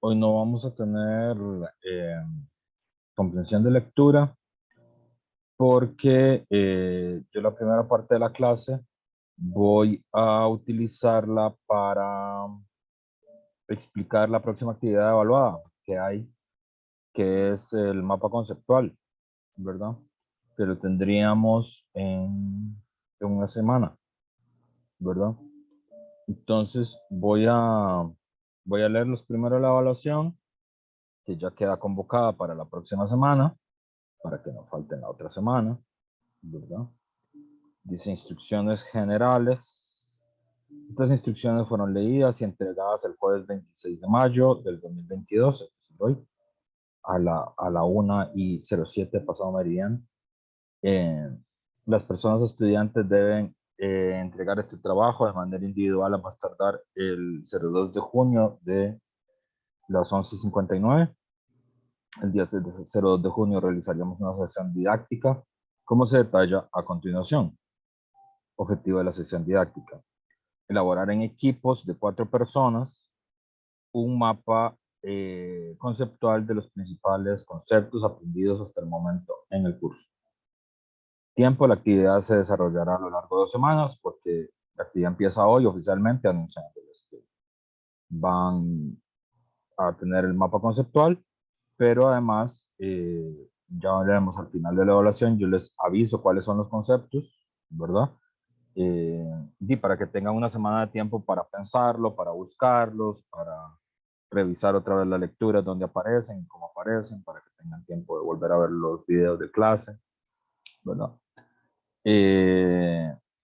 Hoy no vamos a tener comprensión de lectura porque yo la primera parte de la clase voy a utilizarla para explicar la próxima actividad evaluada que hay, que es el mapa conceptual, ¿verdad? Que lo tendríamos en una semana, ¿verdad? Entonces voy a leerlos primero la evaluación, que ya queda convocada para la próxima semana, para que no falte la otra semana, ¿verdad? Dice instrucciones generales. Estas instrucciones fueron leídas y entregadas el jueves 26 de mayo del 2022, es decir, hoy, a la 1:07 pasado meridiano. Las personas estudiantes deben entregar este trabajo de manera individual a más tardar el 02 de junio de las 11:59. El día 02 de junio realizaríamos una sesión didáctica, como se detalla a continuación. Objetivo de la sesión didáctica: elaborar en equipos de 4 personas un mapa conceptual de los principales conceptos aprendidos hasta el momento en el curso. Tiempo: la actividad se desarrollará a lo largo de 2 semanas, porque la actividad empieza hoy oficialmente anunciándoles que van a tener el mapa conceptual, pero además, ya veremos al final de la evaluación, yo les aviso cuáles son los conceptos, ¿verdad? Y para que tengan una semana de tiempo para pensarlo, para buscarlos, para revisar otra vez la lectura donde aparecen, cómo aparecen, para que tengan tiempo de volver a ver los videos de clase, ¿verdad?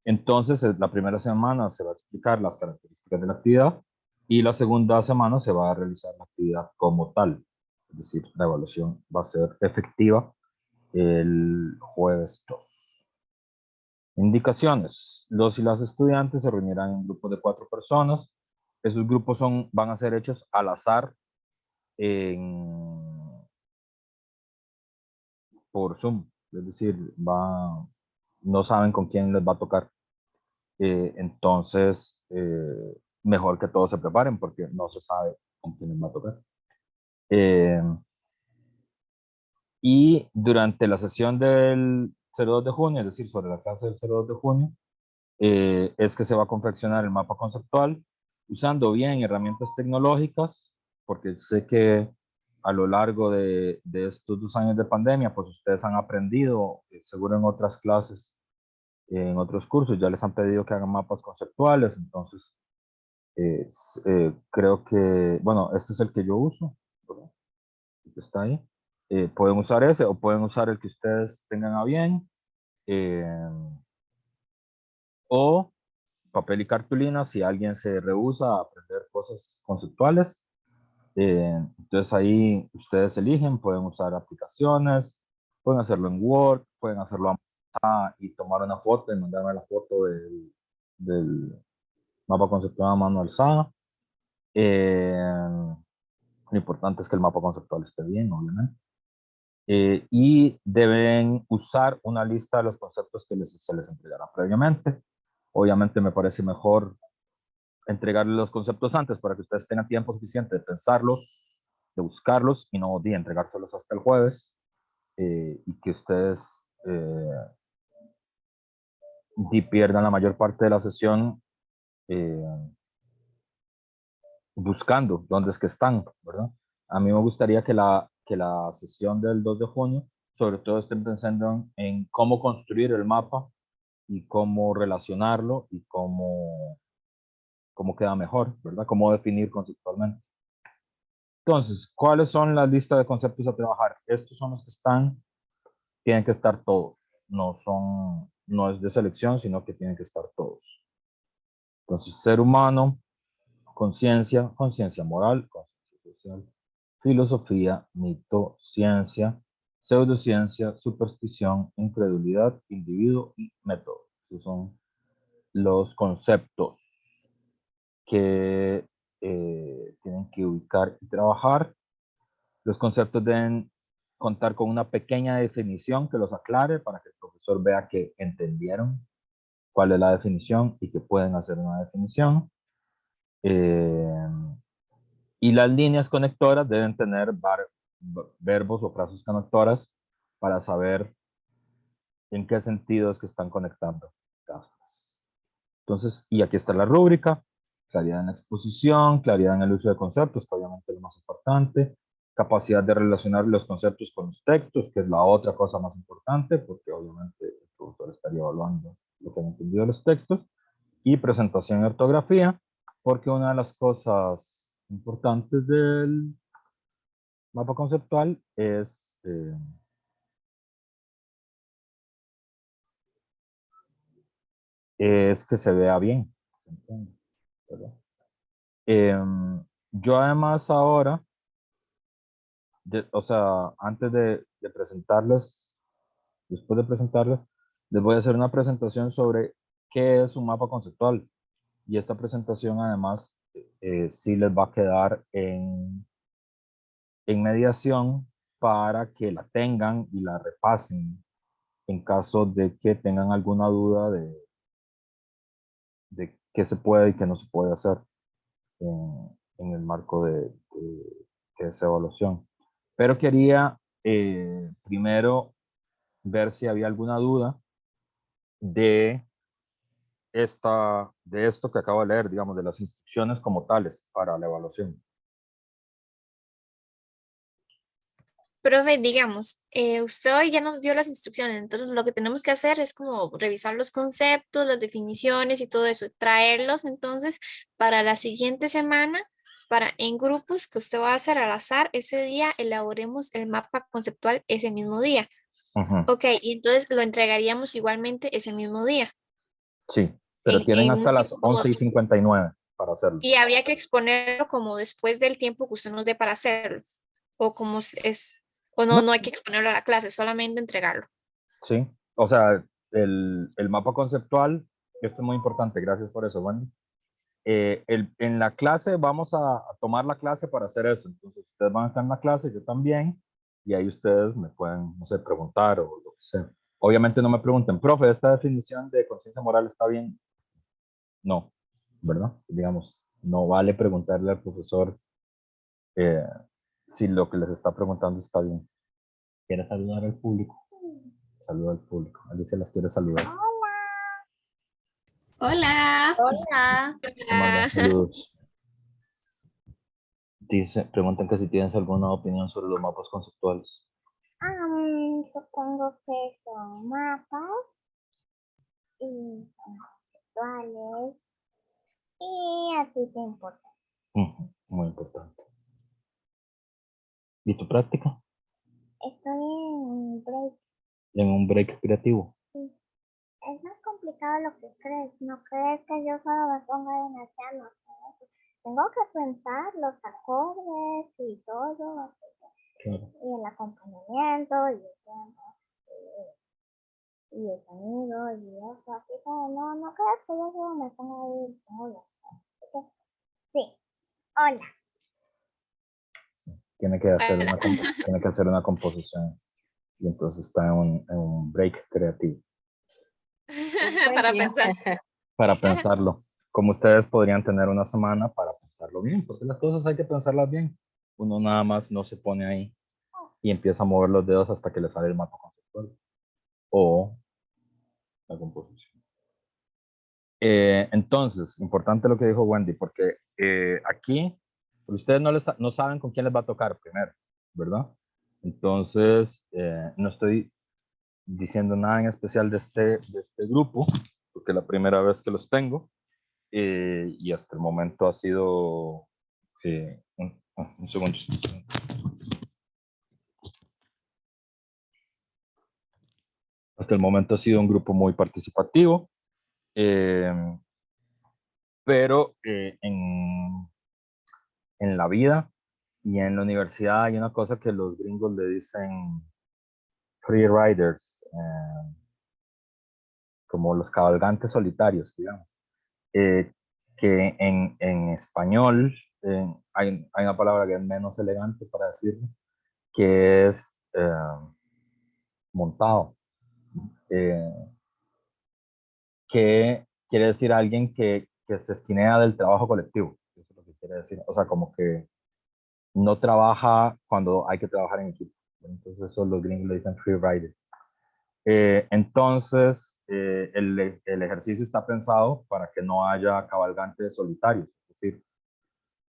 Entonces, la primera semana se va a explicar las características de la actividad y la segunda semana se va a realizar la actividad como tal. Es decir, la evaluación va a ser efectiva el jueves 2. Indicaciones: los y las estudiantes se reunirán en grupos de 4 personas. Esos grupos van a ser hechos al azar por Zoom. Es decir, no saben con quién les va a tocar. Entonces, mejor que todos se preparen porque no se sabe con quién les va a tocar. Y durante la sesión del 02 de junio, es decir, sobre la clase del 02 de junio, es que se va a confeccionar el mapa conceptual usando bien herramientas tecnológicas, porque sé que a lo largo de estos 2 años de pandemia, pues ustedes han aprendido, seguro en otras clases, en otros cursos, ya les han pedido que hagan mapas conceptuales. Entonces creo que, bueno, este es el que yo uso, ¿verdad? El que está ahí. Pueden usar ese o pueden usar el que ustedes tengan a bien. Eh, o papel y cartulina si alguien se rehúsa a aprender cosas conceptuales. Entonces ahí ustedes eligen, pueden usar aplicaciones, pueden hacerlo en Word, pueden hacerlo y tomar una foto y mandarme la foto del mapa conceptual a mano alzada. Lo importante es que el mapa conceptual esté bien, obviamente. Y deben usar una lista de los conceptos que se les entregará previamente. Obviamente me parece mejor entregarles los conceptos antes para que ustedes tengan tiempo suficiente de pensarlos, de buscarlos y no de entregárselos hasta el jueves, y que ustedes pierdan la mayor parte de la sesión eh, buscando dónde es que están, ¿verdad? A mí me gustaría que la sesión del 2 de junio, sobre todo estén pensando en cómo construir el mapa y cómo relacionarlo y cómo queda mejor, ¿verdad? Cómo definir conceptualmente. Entonces, ¿cuáles son las listas de conceptos a trabajar? Estos son los que están, tienen que estar todos. No es de selección, sino que tienen que estar todos. Entonces, ser humano, conciencia, conciencia moral, conciencia social, filosofía, mito, ciencia, pseudociencia, superstición, incredulidad, individuo y método. Esos son los conceptos que tienen que ubicar y trabajar. Los conceptos deben contar con una pequeña definición que los aclare para que el profesor vea que entendieron cuál es la definición y que pueden hacer una definición. Y las líneas conectoras deben tener verbos o frases conectoras para saber en qué sentido es que están conectando cada frase. Entonces, y aquí está la rúbrica: claridad en la exposición, claridad en el uso de conceptos, que obviamente es lo más importante, capacidad de relacionar los conceptos con los textos, que es la otra cosa más importante, porque obviamente el profesor estaría evaluando lo que han entendido de los textos, y presentación y ortografía, porque una de las cosas importantes del mapa conceptual es que se vea bien, ¿verdad? Yo además ahora, o sea, antes de presentarles, después de presentarles, les voy a hacer una presentación sobre qué es un mapa conceptual. Y esta presentación además sí les va a quedar en mediación para que la tengan y la repasen en caso de que tengan alguna duda de qué se puede y qué no se puede hacer en el marco de esa evaluación. Pero quería primero ver si había alguna duda de, de esto que acabo de leer, digamos, de las instrucciones como tales para la evaluación. Profe, digamos, usted hoy ya nos dio las instrucciones, entonces lo que tenemos que hacer es como revisar los conceptos, las definiciones y todo eso, traerlos entonces para la siguiente semana, para en grupos que usted va a hacer al azar, ese día elaboremos el mapa conceptual ese mismo día. Ujú. Ok, y entonces lo entregaríamos igualmente ese mismo día, Sí, pero tienen en hasta un las tiempo como, 11:59 para hacerlo. y habría que exponerlo como después del tiempo que usted nos dé para hacerlo, o como es, o no, No, no hay que exponerlo a la clase, solamente entregarlo. sí, o sea, el mapa conceptual, esto es muy importante, gracias por eso, Wendy. En la clase vamos a tomar la clase para hacer eso, entonces ustedes van a estar en la clase, yo también, y ahí ustedes me pueden, no sé, preguntar o lo que sea. Obviamente no me pregunten, profe, ¿esta definición de conciencia moral está bien? No, ¿verdad? Digamos, no vale preguntarle al profesor eh, si lo que les está preguntando está bien. ¿Quiere saludar al público? Saluda al público. Alicia las quiere saludar. Hola. Hola. Te mandan saludos. Dice, preguntan que si tienes alguna opinión sobre los mapas conceptuales. Supongo que son mapas y conceptuales y así te importa. Muy importante. ¿Y tu práctica? Estoy en break. En un break creativo. Sí. Es más complicado lo que crees. No crees que yo solo me ponga en el piano. Tengo que pensar los acordes y todo. Claro. Y el acompañamiento y el tiempo. Y el sonido y eso. Así que no creas que yo solo me ponga ahí. Sí. Hola. Tiene que hacer Hola. tiene que hacer una composición. Y entonces está en un break creativo. Para pensar. Para pensarlo. Como ustedes podrían tener una semana para pensarlo bien, porque las cosas hay que pensarlas bien. Uno nada más no se pone ahí y empieza a mover los dedos hasta que le sale el mapa conceptual o la composición. Entonces, importante lo que dijo Wendy, porque aquí ustedes no saben con quién les va a tocar primero, ¿verdad? Entonces, no estoy diciendo nada en especial de este grupo, porque es la primera vez que los tengo, y hasta el momento ha sido... un segundo. Hasta el momento ha sido un grupo muy participativo, eh, pero en la vida y en la universidad hay una cosa que los gringos le dicen free riders, como los cabalgantes solitarios, digamos, que en español hay una palabra que es menos elegante para decirlo, que es montado, eh, que quiere decir alguien que se esquinea del trabajo colectivo, eso es lo que quiere decir, o sea, como que no trabaja cuando hay que trabajar en equipo. Entonces eso los gringos le dicen free rider. Entonces, el ejercicio está pensado para que no haya cabalgantes solitarios. Es decir,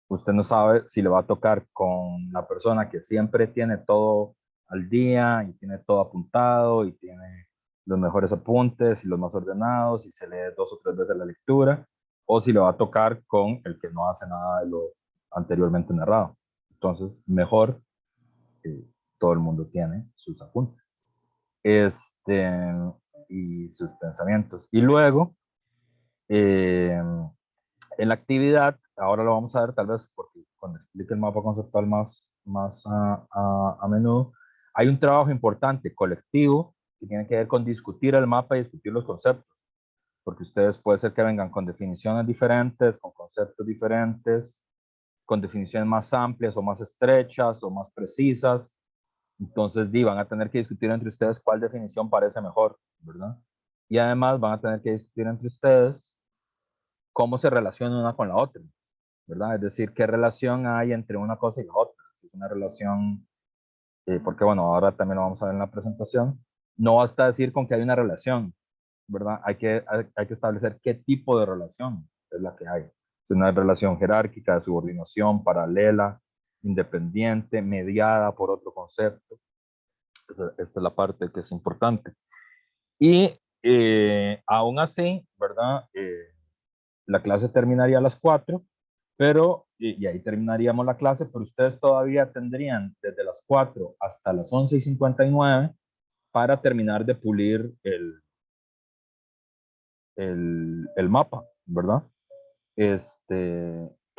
usted no sabe si le va a tocar con la persona que siempre tiene todo al día y tiene todo apuntado y tiene los mejores apuntes y los más ordenados y se lee 2 o 3 veces la lectura, o si le va a tocar con el que no hace nada de lo anteriormente narrado. Entonces, mejor todo el mundo tiene sus apuntes y sus pensamientos. Y luego, en la actividad, ahora lo vamos a ver tal vez porque cuando explique el mapa conceptual más a menudo, hay un trabajo importante colectivo que tiene que ver con discutir el mapa y discutir los conceptos, porque ustedes puede ser que vengan con definiciones diferentes, con conceptos diferentes, con definiciones más amplias o más estrechas o más precisas. Entonces, van a tener que discutir entre ustedes cuál definición parece mejor, ¿verdad? Y además van a tener que discutir entre ustedes cómo se relaciona una con la otra, ¿verdad? Es decir, qué relación hay entre una cosa y la otra. Si es una relación, porque bueno, ahora también lo vamos a ver en la presentación, no basta decir con que hay una relación, ¿verdad? Hay que establecer qué tipo de relación es la que hay. Es una relación jerárquica, de subordinación, paralela, independiente, mediada por otro concepto. Esta es la parte que es importante. Y aún así, ¿verdad? La clase terminaría a las 4, pero, y ahí terminaríamos la clase, pero ustedes todavía tendrían desde las 4 hasta las 11:59 para terminar de pulir el mapa, ¿verdad?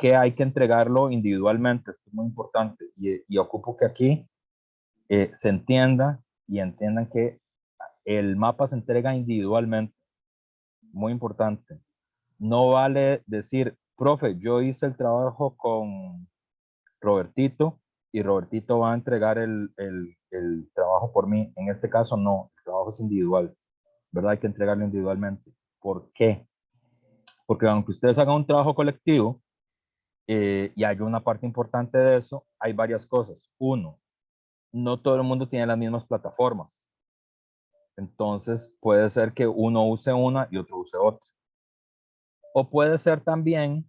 Que hay que entregarlo individualmente, esto es muy importante, y ocupo que aquí se entienda y entiendan que el mapa se entrega individualmente, muy importante. No vale decir, profe, yo hice el trabajo con Robertito y Robertito va a entregar el trabajo por mí. En este caso no, el trabajo es individual, ¿verdad? Hay que entregarlo individualmente. ¿Por qué? Porque aunque ustedes hagan un trabajo colectivo y hay una parte importante de eso, hay varias cosas. Uno, no todo el mundo tiene las mismas plataformas. Entonces puede ser que uno use una y otro use otra. O puede ser también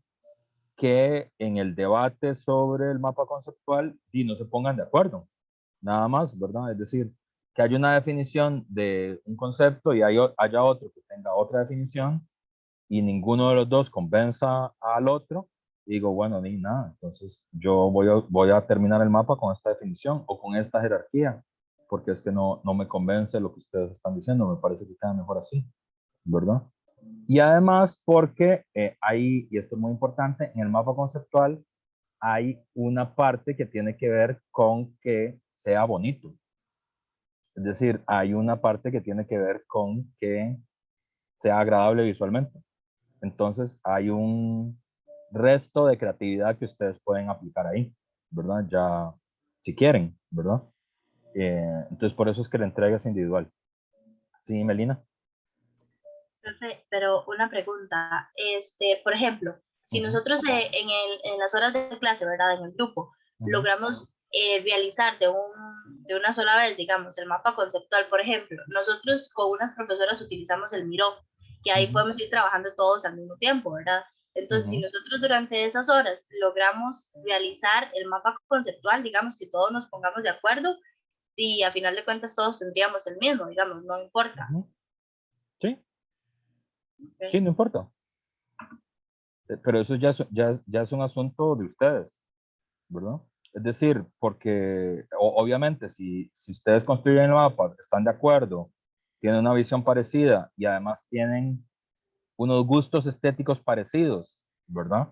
que en el debate sobre el mapa conceptual y no se pongan de acuerdo, nada más, ¿verdad? Es decir, que haya una definición de un concepto y haya otro que tenga otra definición y ninguno de los dos convenza al otro, digo, bueno, ni nada, entonces yo voy a terminar el mapa con esta definición o con esta jerarquía, porque es que no me convence lo que ustedes están diciendo, me parece que queda mejor así, ¿verdad? Y además porque hay, y esto es muy importante, en el mapa conceptual hay una parte que tiene que ver con que sea bonito. Es decir, hay una parte que tiene que ver con que sea agradable visualmente. Entonces hay un resto de creatividad que ustedes pueden aplicar ahí, ¿verdad? Ya, si quieren, ¿verdad? Entonces por eso es que la entrega es individual. Sí, Melina. Perfecto, pero una pregunta, por ejemplo, si nosotros en las horas de clase, ¿verdad? En el grupo, logramos realizar de una sola vez, digamos, el mapa conceptual, por ejemplo, nosotros con unas profesoras utilizamos el Miro, que ahí podemos ir trabajando todos al mismo tiempo, ¿verdad? Entonces, si nosotros durante esas horas logramos realizar el mapa conceptual, digamos que todos nos pongamos de acuerdo y a final de cuentas todos tendríamos el mismo, digamos, no importa. Sí. Sí, no importa. Pero eso ya es un asunto de ustedes, ¿verdad? Es decir, porque obviamente si ustedes construyen el mapa, están de acuerdo, tienen una visión parecida y además tienen unos gustos estéticos parecidos, ¿verdad?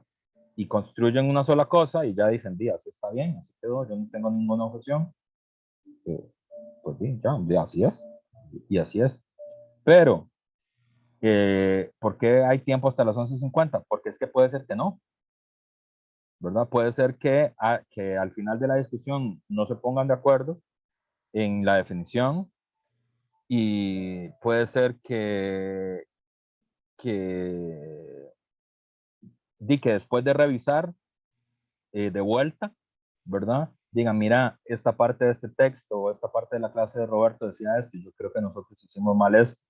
Y construyen una sola cosa y ya dicen, así está bien, así quedó, yo no tengo ninguna objeción. Pues bien, ya, así es. Y así es. Pero, ¿por qué hay tiempo hasta las 11:50? Porque es que puede ser que no, ¿verdad? Puede ser que al final de la discusión no se pongan de acuerdo en la definición y puede ser que después de revisar de vuelta, ¿verdad? Digan, mira, esta parte de este texto o esta parte de la clase de Roberto decía esto, y yo creo que nosotros hicimos mal esto,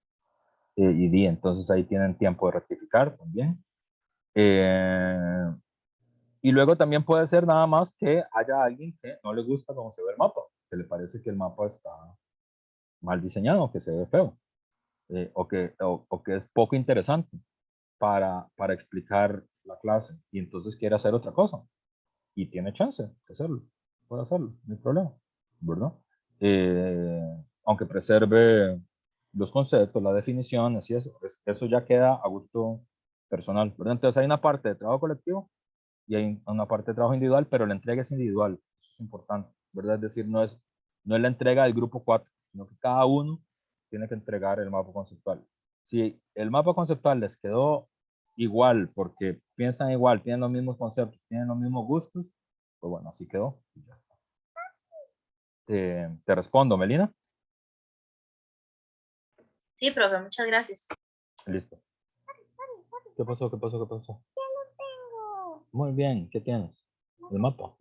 entonces ahí tienen tiempo de rectificar también. Y luego también puede ser nada más que haya alguien que no le gusta cómo se ve el mapa, que le parece que el mapa está mal diseñado, que se ve feo, o que es poco interesante para explicar la clase, y entonces quiere hacer otra cosa, y tiene chance de hacerlo, puede hacerlo, no hay problema, ¿verdad? Aunque preserve los conceptos, las definiciones y eso ya queda a gusto personal, ¿verdad? Entonces hay una parte de trabajo colectivo y hay una parte de trabajo individual, pero la entrega es individual, eso es importante, ¿verdad? Es decir, no es la entrega del grupo 4, sino que cada uno tiene que entregar el mapa conceptual. Si el mapa conceptual les quedó igual porque piensan igual, tienen los mismos conceptos, tienen los mismos gustos, pues bueno, así quedó. Te respondo, Melina. Sí, profe, muchas gracias. Listo. ¿Qué pasó? ¿Qué pasó? ¿Qué pasó? Ya lo tengo. Muy bien, ¿qué tienes? El mapa.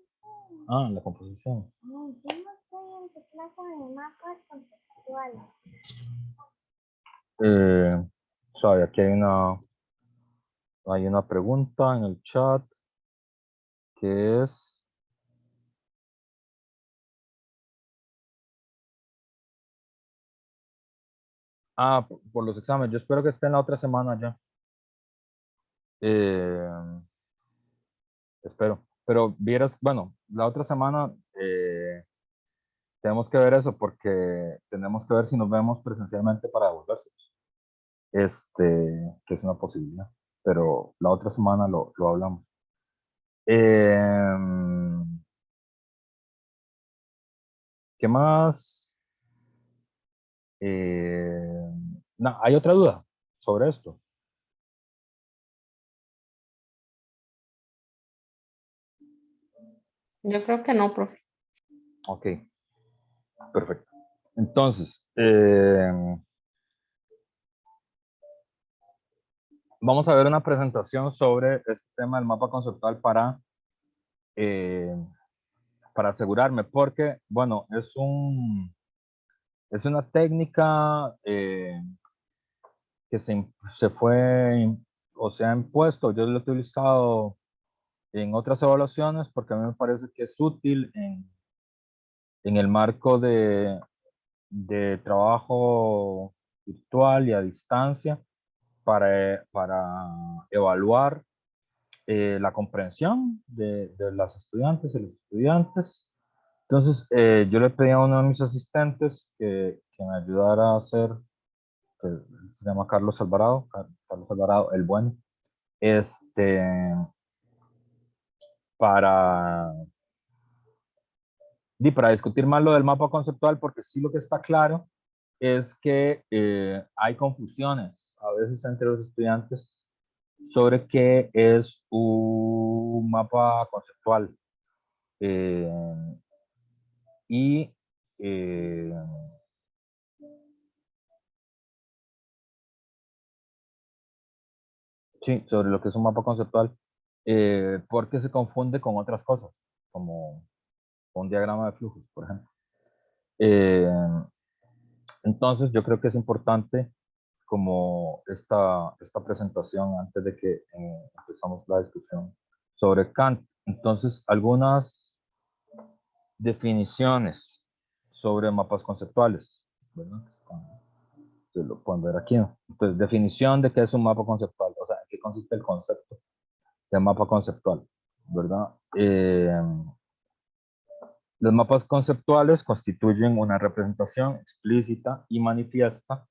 Ah, la composición. No, yo no estoy en tu clase de mapas conceptuales. Sabe, aquí hay una pregunta en el chat que es, por los exámenes. Yo espero que esté en la otra semana ya. Espero. Pero vieras, bueno, la otra semana tenemos que ver eso porque tenemos que ver si nos vemos presencialmente para devolverse. Que es una posibilidad. Pero la otra semana lo hablamos. ¿Qué más? No, ¿hay otra duda sobre esto? Yo creo que no, profe. Ok, perfecto. Entonces, vamos a ver una presentación sobre este tema del mapa conceptual para asegurarme, porque, bueno, es una técnica que se fue o se ha impuesto. Yo lo he utilizado en otras evaluaciones porque a mí me parece que es útil en el marco de trabajo virtual y a distancia para evaluar la comprensión de las estudiantes y los estudiantes. Entonces, yo le pedí a uno de mis asistentes que me ayudara a hacer, que se llama Carlos Alvarado, Carlos Alvarado, el bueno, para, para discutir más lo del mapa conceptual, porque sí lo que está claro es que hay confusiones a veces entre los estudiantes sobre qué es un mapa conceptual. Y sí, sobre lo que es un mapa conceptual, porque se confunde con otras cosas, como un diagrama de flujos, por ejemplo. Entonces, yo creo que es importante como esta presentación antes de que empezamos la discusión sobre Kant. Entonces, algunas definiciones sobre mapas conceptuales, ¿verdad? Se lo pueden ver aquí, ¿no? Entonces, definición de qué es un mapa conceptual, o sea, en qué consiste el concepto de mapa conceptual, ¿verdad? Los mapas conceptuales constituyen una representación explícita y manifiesta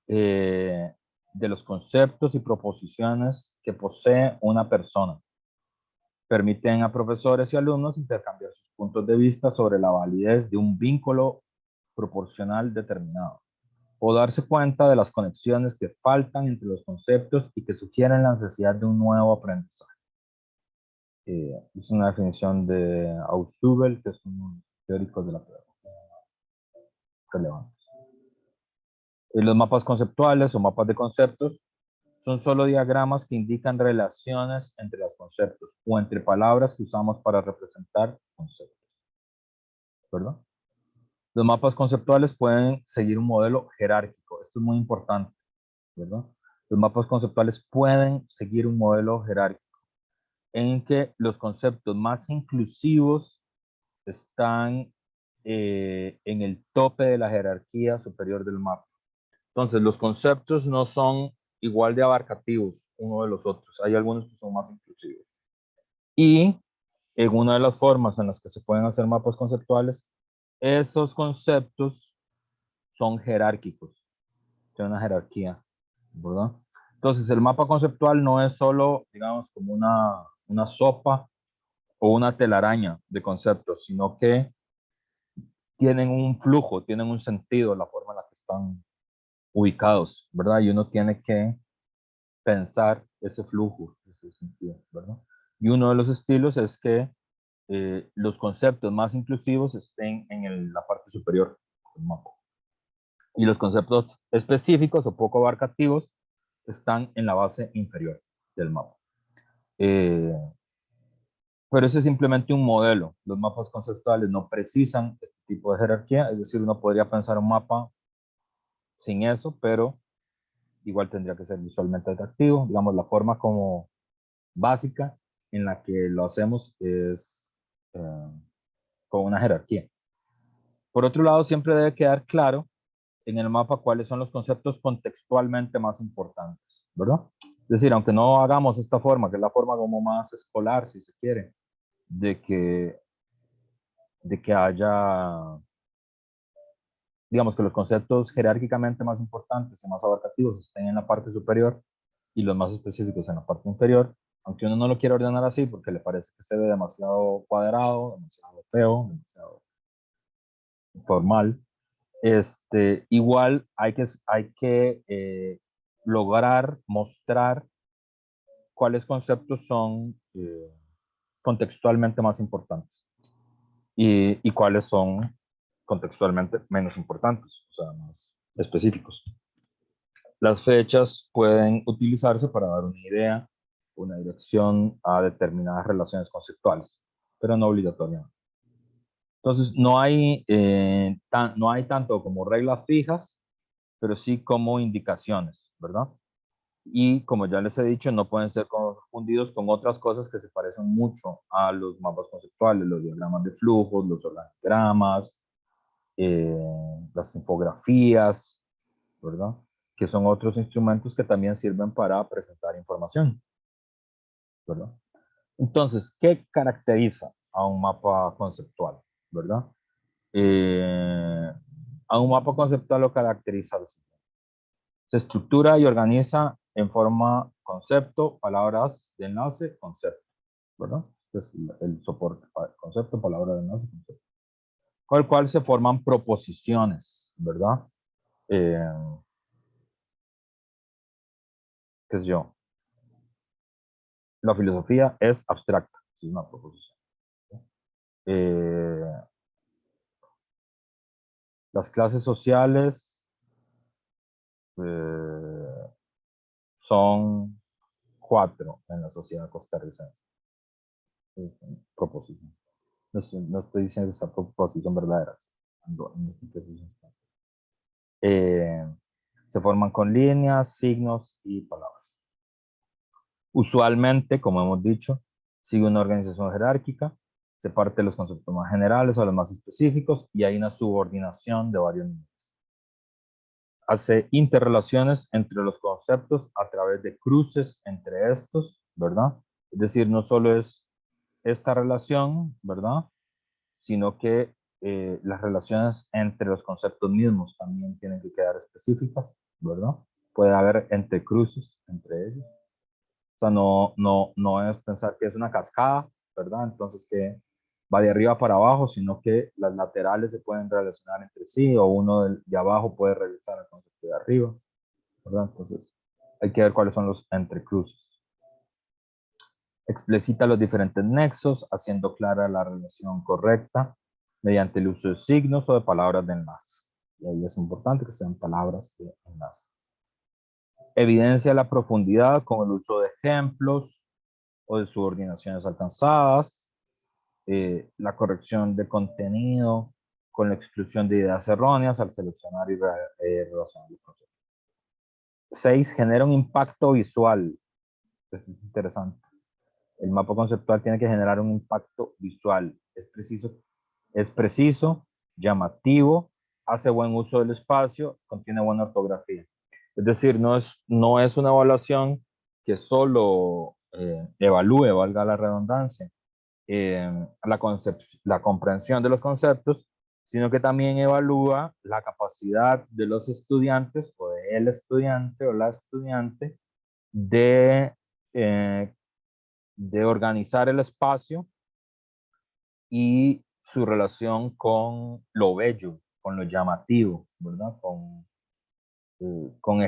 de los conceptos y proposiciones que posee una persona. Permiten a profesores y alumnos intercambiar sus puntos de vista sobre la validez de un vínculo proporcional determinado, o darse cuenta de las conexiones que faltan entre los conceptos y que sugieren la necesidad de un nuevo aprendizaje. Es una definición de Ausubel, que es un teórico de la pedagogía relevante. Los mapas conceptuales o mapas de conceptos son solo diagramas que indican relaciones entre los conceptos o entre palabras que usamos para representar conceptos. ¿verdad? Los mapas conceptuales pueden seguir un modelo jerárquico. Esto es muy importante, ¿verdad? Los mapas conceptuales pueden seguir un modelo jerárquico en que los conceptos más inclusivos están en el tope de la jerarquía superior del mapa. Entonces, los conceptos no son igual de abarcativos uno de los otros. Hay algunos que son más inclusivos. Y en una de las formas en las que se pueden hacer mapas conceptuales, esos conceptos son jerárquicos, tienen una jerarquía, ¿verdad? Entonces, el mapa conceptual no es solo, digamos, como una sopa o una telaraña de conceptos, sino que tienen un flujo, tienen un sentido, la forma en la que están ubicados, ¿verdad? Y uno tiene que pensar ese flujo, ese sentido, ¿verdad? Y uno de los estilos es que los conceptos más inclusivos estén en la parte superior del mapa. Y los conceptos específicos o poco abarcativos están en la base inferior del mapa. Pero ese es simplemente un modelo. Los mapas conceptuales no precisan este tipo de jerarquía, es decir, uno podría pensar un mapa sin eso, pero igual tendría que ser visualmente atractivo. Digamos, la forma como básica en la que lo hacemos es con una jerarquía. Por otro lado, siempre debe quedar claro en el mapa cuáles son los conceptos contextualmente más importantes, ¿verdad? Es decir, aunque no hagamos esta forma, que es la forma como más escolar, si se quiere, de que haya, digamos, que los conceptos jerárquicamente más importantes y más abarcativos estén en la parte superior y los más específicos en la parte inferior, aunque uno no lo quiera ordenar así porque le parece que se ve demasiado cuadrado, demasiado feo, demasiado formal, igual hay que lograr mostrar cuáles conceptos son contextualmente más importantes y cuáles son contextualmente menos importantes, o sea, más específicos. Las fechas pueden utilizarse para dar una idea, una dirección a determinadas relaciones conceptuales, pero no obligatoriamente. Entonces, no hay tanto como reglas fijas, pero sí como indicaciones, ¿verdad? Y como ya les he dicho, no pueden ser confundidos con otras cosas que se parecen mucho a los mapas conceptuales, los diagramas de flujos, los organigramas, las infografías, ¿verdad? Que son otros instrumentos que también sirven para presentar información, ¿verdad? Entonces, ¿qué caracteriza a un mapa conceptual, ¿verdad? A un mapa conceptual lo caracteriza lo siguiente. Se estructura y organiza en forma concepto, palabras de enlace, concepto, ¿verdad? Este es el soporte, concepto, palabra de enlace, concepto. Con el cual se forman proposiciones, ¿verdad? ¿Qué sé yo? La filosofía es abstracta, es una proposición. Las clases sociales son 4 en la sociedad costarricense. Proposición. No estoy diciendo que esa proposición verdadera. Se forman con líneas, signos y palabras. Usualmente, como hemos dicho, sigue una organización jerárquica, se parte de los conceptos más generales a los más específicos y hay una subordinación de varios niveles. Hace interrelaciones entre los conceptos a través de cruces entre estos, ¿verdad? Es decir, no solo es esta relación, ¿verdad? Sino que las relaciones entre los conceptos mismos también tienen que quedar específicas, ¿verdad? Puede haber entrecruces entre ellos. O sea, no es pensar que es una cascada, ¿verdad? Entonces que va de arriba para abajo, sino que las laterales se pueden relacionar entre sí o uno de abajo puede regresar al concepto de arriba, ¿verdad? Entonces hay que ver cuáles son los entrecruces. Explicita los diferentes nexos, haciendo clara la relación correcta mediante el uso de signos o de palabras de enlace. Y ahí es importante que sean palabras de enlace. Evidencia la profundidad con el uso de ejemplos o de subordinaciones alcanzadas. La corrección de contenido con la exclusión de ideas erróneas al seleccionar y relacionar los conceptos. 6. Genera un impacto visual. Esto es interesante. El mapa conceptual tiene que generar un impacto visual. Es preciso, llamativo, hace buen uso del espacio, contiene buena ortografía. Es decir, no es una evaluación que solo evalúe, valga la redundancia, la comprensión de los conceptos, sino que también evalúa la capacidad de los estudiantes o del estudiante o la estudiante de organizar el espacio y su relación con lo bello, con lo llamativo, ¿verdad? Con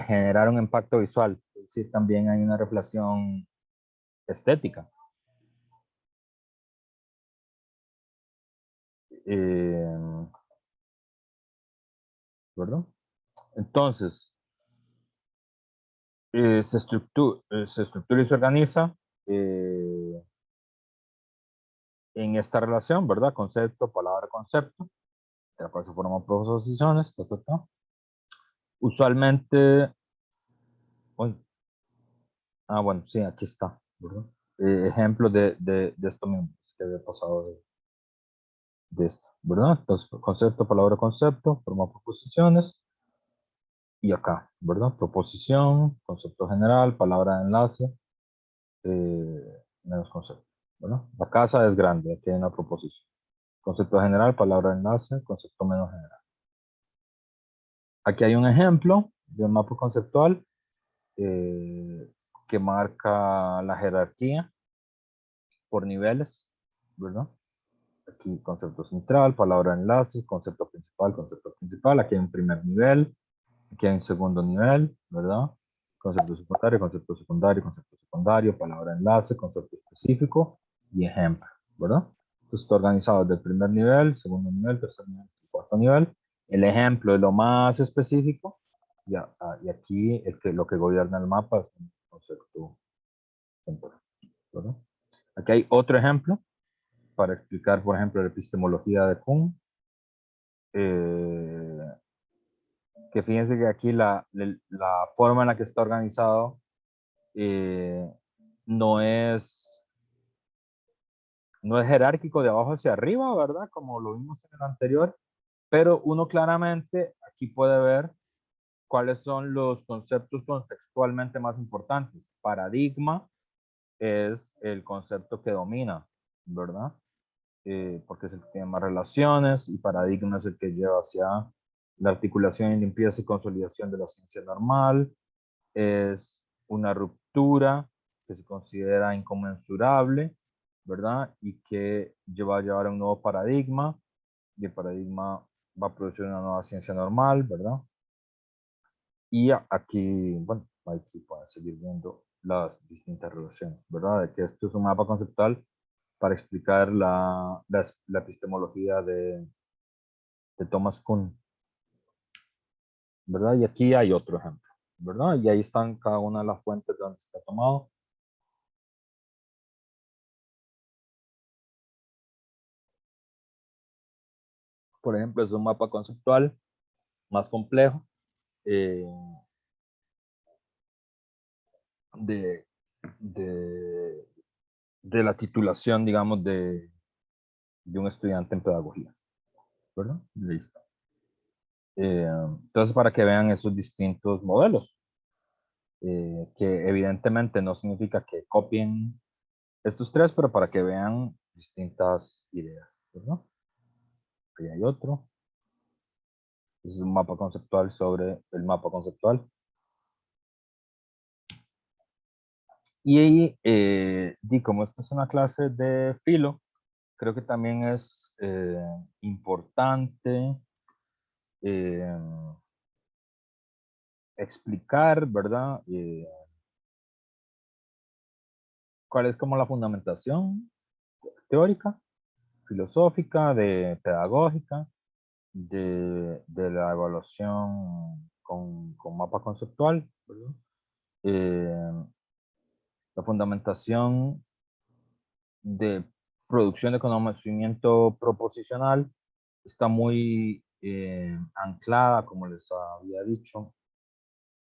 generar un impacto visual. Es decir, también hay una reflexión estética. ¿Verdad? Entonces, se estructura y se organiza en esta relación, ¿verdad? Concepto, palabra, concepto. De la cual se forman proposiciones. Usualmente, uy, bueno, sí, aquí está, ¿verdad? Ejemplos de esto mismo que había pasado de esto, ¿verdad? Entonces, concepto, palabra, concepto, forma proposiciones. Y acá, ¿verdad? Proposición, concepto general, palabra de enlace, menos concepto, ¿verdad? La casa es grande, aquí hay una proposición. Concepto general, palabra de enlace, concepto menos general. Aquí hay un ejemplo de un mapa conceptual que marca la jerarquía por niveles, ¿verdad? Aquí concepto central, palabra de enlace, concepto principal. Aquí hay un primer nivel, aquí hay un segundo nivel, ¿verdad? Concepto secundario, palabra de enlace, concepto específico y ejemplo, ¿verdad? Entonces está organizado desde el primer nivel, segundo nivel, tercer nivel, cuarto nivel. El ejemplo es lo más específico y aquí lo que gobierna el mapa es un concepto central, ¿verdad? Aquí hay otro ejemplo para explicar, por ejemplo, la epistemología de Kuhn. Que fíjense que aquí la forma en la que está organizado no es jerárquico de abajo hacia arriba, ¿verdad? Como lo vimos en el anterior, pero uno claramente aquí puede ver cuáles son los conceptos contextualmente más importantes. Paradigma es el concepto que domina, ¿verdad? Porque es el que tiene más relaciones y paradigma es el que lleva hacia la articulación y limpieza y consolidación de la ciencia normal. Es una ruptura que se considera inconmensurable, ¿verdad? Y que va a llevar a un nuevo paradigma y el paradigma va a producir una nueva ciencia normal, ¿verdad? Y aquí, bueno, aquí pueden seguir viendo las distintas relaciones, ¿verdad? De que esto es un mapa conceptual para explicar la epistemología de Thomas Kuhn, ¿verdad? Y aquí hay otro ejemplo, ¿verdad? Y ahí están cada una de las fuentes donde está tomado. Por ejemplo, es un mapa conceptual más complejo eh, de, de, de la titulación, digamos, de un estudiante en pedagogía, ¿verdad? Listo. Entonces, para que vean esos distintos modelos, que evidentemente no significa que copien estos tres, pero para que vean distintas ideas, ¿verdad? Aquí hay otro. Es un mapa conceptual sobre el mapa conceptual. Y como esta es una clase de filo, creo que también es importante explicar, ¿verdad? Cuál es como la fundamentación teórica, filosófica, pedagógica, de la evaluación con mapa conceptual, ¿verdad? La fundamentación de producción de conocimiento proposicional está muy anclada, como les había dicho,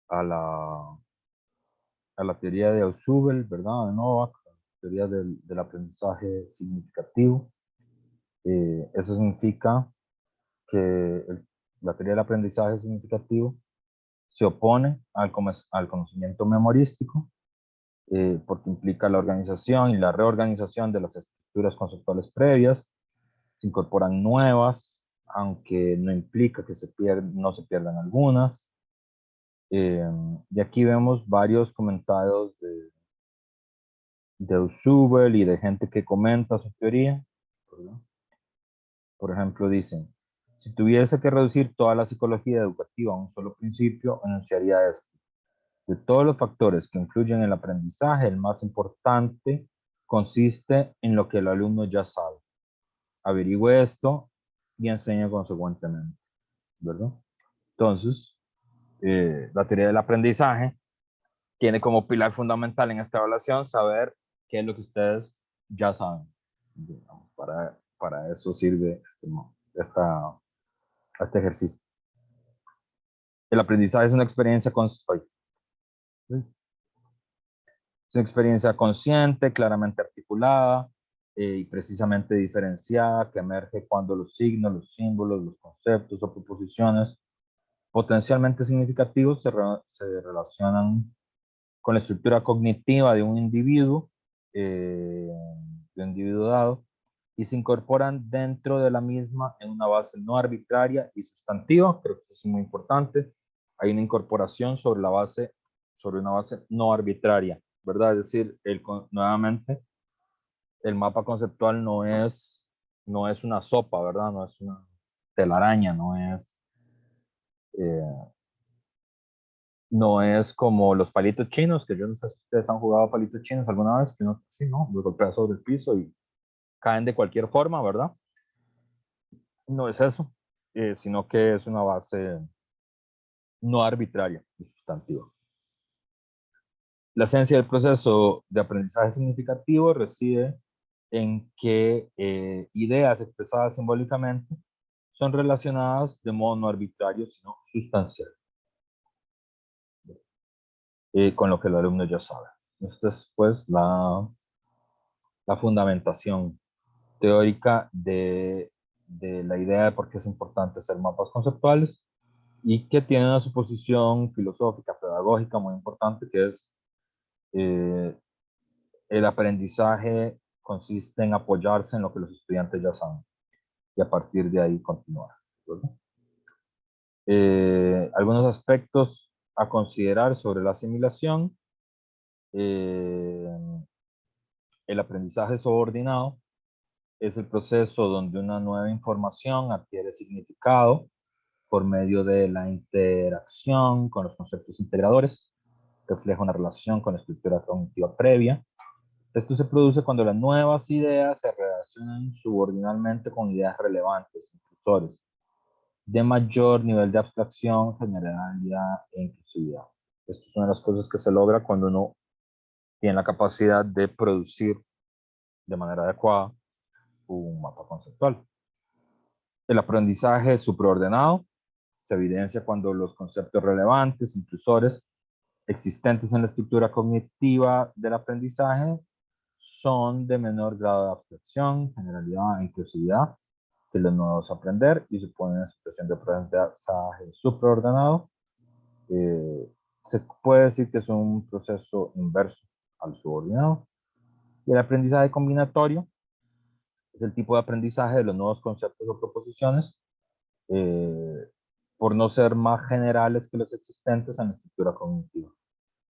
a la teoría de Ausubel, ¿verdad? De Novak, teoría del aprendizaje significativo. Eso significa que la teoría del aprendizaje significativo se opone al conocimiento memorístico, porque implica la organización y la reorganización de las estructuras conceptuales previas. Se incorporan nuevas, aunque no implica que no se pierdan algunas. Y aquí vemos varios comentarios de Ausubel y de gente que comenta su teoría, ¿verdad? Por ejemplo, dicen, si tuviese que reducir toda la psicología educativa a un solo principio, enunciaría esto. De todos los factores que influyen en el aprendizaje, el más importante consiste en lo que el alumno ya sabe. Averigüe esto y enseñe consecuentemente, ¿verdad? Entonces, la teoría del aprendizaje tiene como pilar fundamental en esta evaluación saber qué es lo que ustedes ya saben. Digamos, para eso sirve este ejercicio. El aprendizaje es una experiencia es una experiencia consciente, claramente articulada y precisamente diferenciada que emerge cuando los signos, los símbolos, los conceptos o proposiciones potencialmente significativos se relacionan con la estructura cognitiva de un individuo dado, y se incorporan dentro de la misma en una base no arbitraria y sustantiva. Creo que eso es muy importante. Hay una incorporación sobre una base no arbitraria, ¿verdad? Es decir, nuevamente, el mapa conceptual no es una sopa, ¿verdad? No es una telaraña, no es como los palitos chinos, que yo no sé si ustedes han jugado palitos chinos alguna vez, que no, sí, no, los golpeas sobre el piso y caen de cualquier forma, ¿verdad? No es eso, sino que es una base no arbitraria y sustantiva. La esencia del proceso de aprendizaje significativo reside en que ideas expresadas simbólicamente son relacionadas de modo no arbitrario, sino sustancial, con lo que el alumno ya sabe. Esta es pues la fundamentación teórica de la idea de por qué es importante hacer mapas conceptuales y que tiene una suposición filosófica, pedagógica muy importante, que es el aprendizaje consiste en apoyarse en lo que los estudiantes ya saben y a partir de ahí continuar, ¿verdad? Algunos aspectos a considerar sobre la asimilación. El aprendizaje subordinado es el proceso donde una nueva información adquiere significado por medio de la interacción con los conceptos integradores, refleja una relación con la estructura cognitiva previa. Esto se produce cuando las nuevas ideas se relacionan subordinalmente con ideas relevantes, impulsores, de mayor nivel de abstracción, generalidad e inclusividad. Esto es una de las cosas que se logra cuando uno tiene la capacidad de producir de manera adecuada un mapa conceptual. El aprendizaje supraordenado se evidencia cuando los conceptos relevantes, inclusores, existentes en la estructura cognitiva del aprendizaje son de menor grado de abstracción, generalidad e inclusividad que los nuevos a aprender y suponen una situación de aprendizaje supraordenado. Se puede decir que es un proceso inverso al subordinado. Y el aprendizaje combinatorio es el tipo de aprendizaje de los nuevos conceptos o proposiciones por no ser más generales que los existentes en la estructura cognitiva,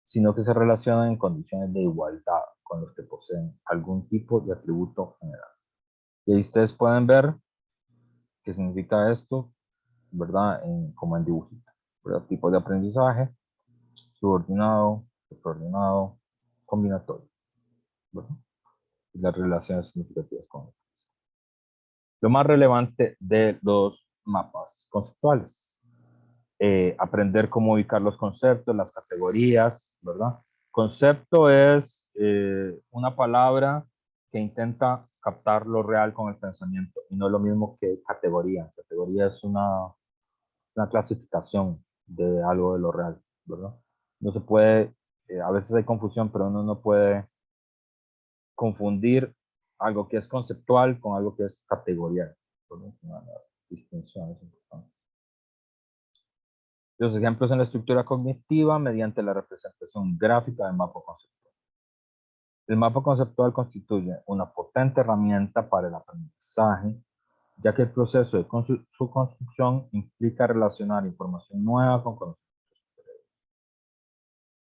sino que se relacionan en condiciones de igualdad con los que poseen algún tipo de atributo general. Y ahí ustedes pueden ver qué significa esto, ¿verdad? Como en dibujito, ¿verdad? Tipo de aprendizaje, subordinado, subordinado, combinatorio, ¿verdad? Y las relaciones significativas con ellos. Lo más relevante de los mapas conceptuales. Aprender cómo ubicar los conceptos, las categorías, ¿verdad? Concepto es una palabra que intenta captar lo real con el pensamiento y no es lo mismo que categoría. Categoría es una clasificación de algo de lo real, ¿verdad? No se puede, a veces hay confusión, pero uno no puede confundir algo que es conceptual con algo que es categorial. Una distinción es importante. Los ejemplos en la estructura cognitiva mediante la representación gráfica del mapa conceptual. El mapa conceptual constituye una potente herramienta para el aprendizaje, ya que el proceso de su construcción implica relacionar información nueva con conocimientos previos.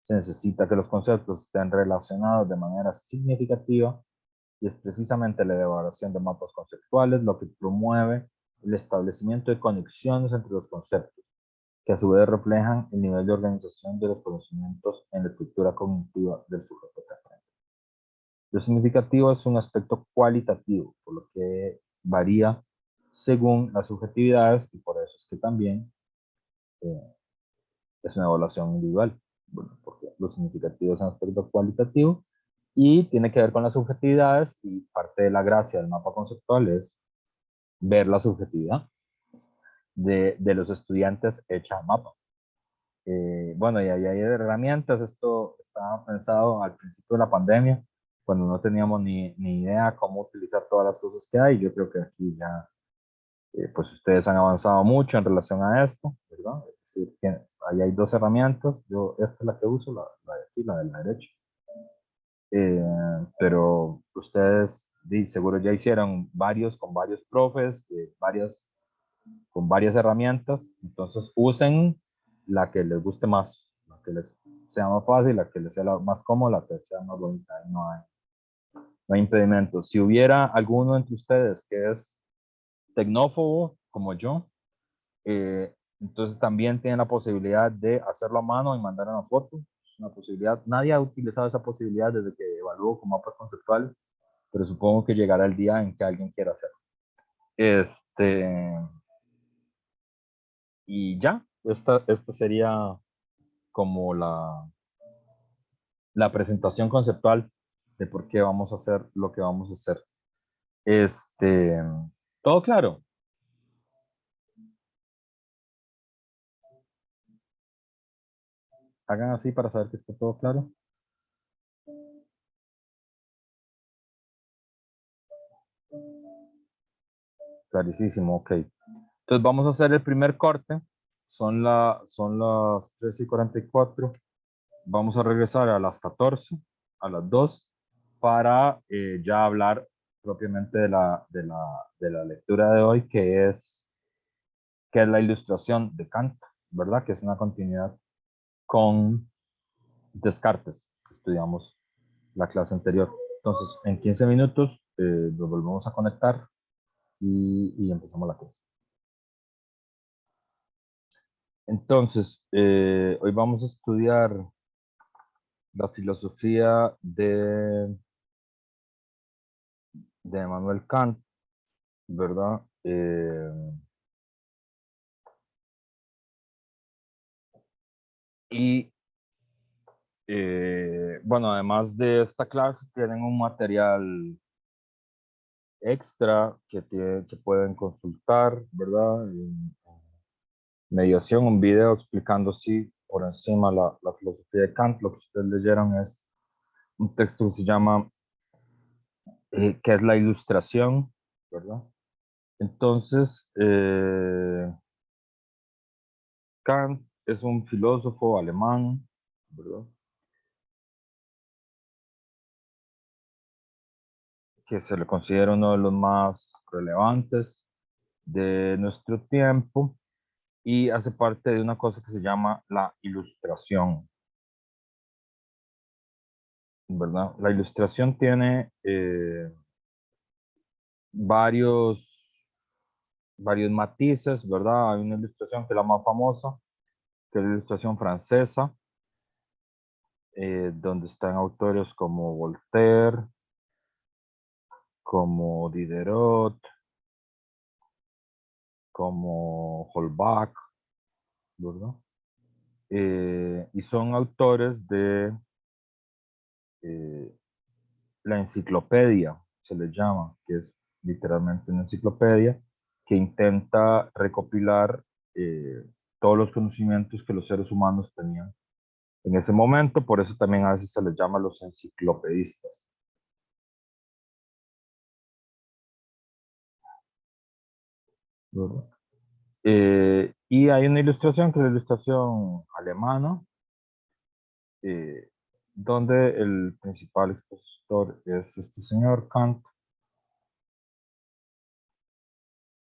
Se necesita que los conceptos estén relacionados de manera significativa y es precisamente la elaboración de mapas conceptuales lo que promueve el establecimiento de conexiones entre los conceptos, que a su vez reflejan el nivel de organización de los conocimientos en la estructura cognitiva del sujeto que aprende. Lo significativo es un aspecto cualitativo, por lo que varía según las subjetividades y por eso es que también es una evaluación individual. Bueno, porque lo significativo es un aspecto cualitativo y tiene que ver con las subjetividades y parte de la gracia del mapa conceptual es ver la subjetividad de los estudiantes hecha mapa. Bueno, y ahí hay herramientas. Esto estaba pensado al principio de la pandemia, cuando no teníamos ni idea cómo utilizar todas las cosas que hay. Yo creo que aquí ya, pues ustedes han avanzado mucho en relación a esto, ¿verdad? Es decir, que ahí hay dos herramientas. Yo, esta es la que uso, la de aquí, la de la derecha. Pero ustedes seguro ya hicieron varios con varios profes, con varias herramientas, entonces usen la que les guste más, la que les sea más fácil, la que les sea más cómoda, la que sea más bonita, no hay impedimentos. Si hubiera alguno entre ustedes que es tecnófobo, como yo, entonces también tienen la posibilidad de hacerlo a mano y mandar una foto. Es una posibilidad. Nadie ha utilizado esa posibilidad desde que evalúo con mapas conceptuales, pero supongo que llegará el día en que alguien quiera hacerlo. Y ya, esta sería como la presentación conceptual de por qué vamos a hacer lo que vamos a hacer. ¿Todo claro? Hagan así para saber que está todo claro. Clarísimo, ok. Entonces vamos a hacer el primer corte. Son las 3:44. Vamos a regresar a las 14, a las 2, para ya hablar propiamente de la lectura de hoy, que es la ilustración de Kant, ¿verdad? Que es una continuidad con Descartes, que estudiamos la clase anterior. Entonces, en 15 minutos nos volvemos a conectar y empezamos la clase. Entonces, hoy vamos a estudiar la filosofía de Immanuel Kant, ¿verdad? Y bueno, además de esta clase, tienen un material extra que pueden consultar, ¿verdad? Mediación, un video explicando así por encima la filosofía de Kant. Lo que ustedes leyeron es un texto que se llama ¿qué es la ilustración? ¿Verdad? Entonces, Kant es un filósofo alemán, ¿verdad? Que se le considera uno de los más relevantes de nuestro tiempo y hace parte de una cosa que se llama la ilustración, ¿verdad? La ilustración tiene varios matices, ¿verdad? Hay una ilustración que es la más famosa, que es la ilustración francesa, donde están autores como Voltaire, como Diderot, como Holbach, ¿verdad? Y son autores de la enciclopedia. se le llama, que es literalmente una enciclopedia, que intenta recopilar todos los conocimientos que los seres humanos tenían en ese momento, por eso también a veces se les llama los enciclopedistas. ¿Verdad? Y hay una ilustración que es la ilustración alemana, donde el principal expositor es este señor Kant.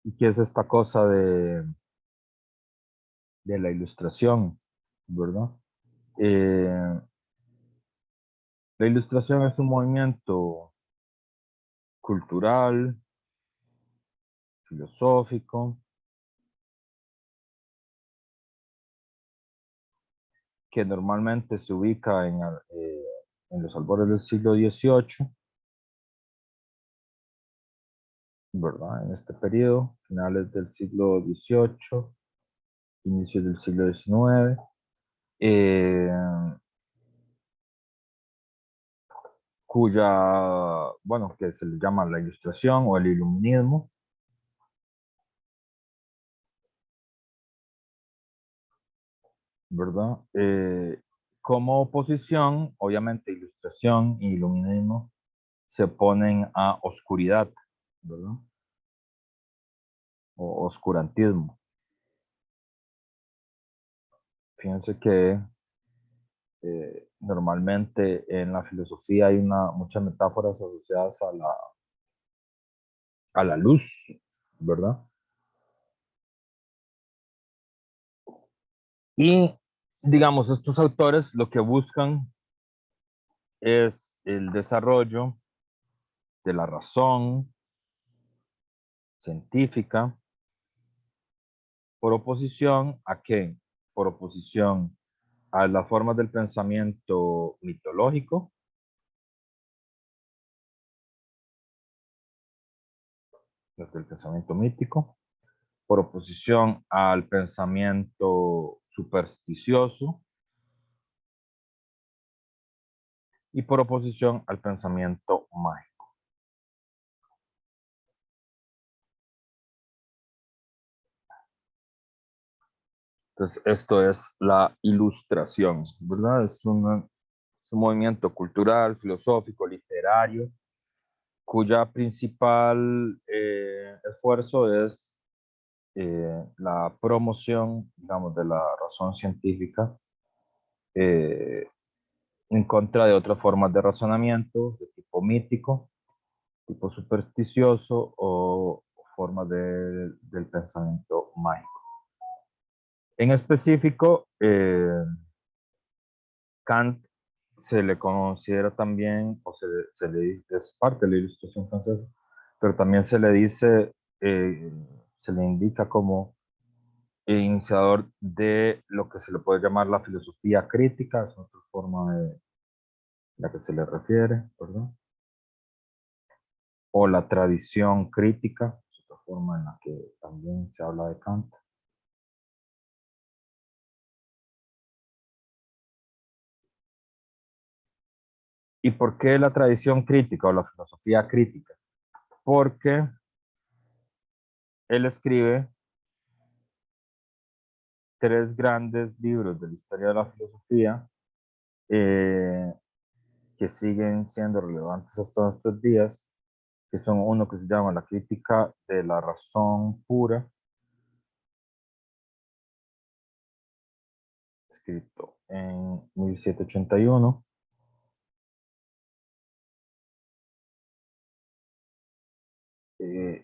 ¿Y qué es esta cosa de la ilustración? ¿Verdad? La ilustración es un movimiento cultural, filosófico, que normalmente se ubica en los albores del siglo XVIII, ¿verdad? En este periodo, finales del siglo XVIII, inicios del siglo XIX, bueno, que se le llama la ilustración o el iluminismo. ¿Verdad? Como oposición, obviamente, ilustración y iluminismo se oponen a oscuridad, ¿verdad? O oscurantismo. Fíjense que normalmente en la filosofía hay muchas metáforas asociadas a la luz, ¿verdad? Y digamos, estos autores lo que buscan es el desarrollo de la razón científica por oposición a qué? Por oposición a las formas del pensamiento mitológico, las del pensamiento mítico, por oposición al pensamiento supersticioso y por oposición al pensamiento mágico. Entonces, esto es la ilustración, ¿verdad? Es un movimiento cultural, filosófico, literario, cuya principal esfuerzo es la promoción, digamos, de la razón científica eh, en contra de otras formas de razonamiento de tipo mítico, tipo supersticioso o formas del pensamiento mágico. En específico, Kant se le considera también, o se le dice, es parte de la Ilustración francesa, pero también se le dice, se le indica como iniciador de lo que se le puede llamar la filosofía crítica, es otra forma de la que se le refiere, ¿verdad? O la tradición crítica, es otra forma en la que también se habla de Kant. ¿Y por qué la tradición crítica o la filosofía crítica? Porque él escribe tres grandes libros de la historia de la filosofía eh, que siguen siendo relevantes hasta nuestros días, que son uno que se llama La crítica de la razón pura, escrito en 1781.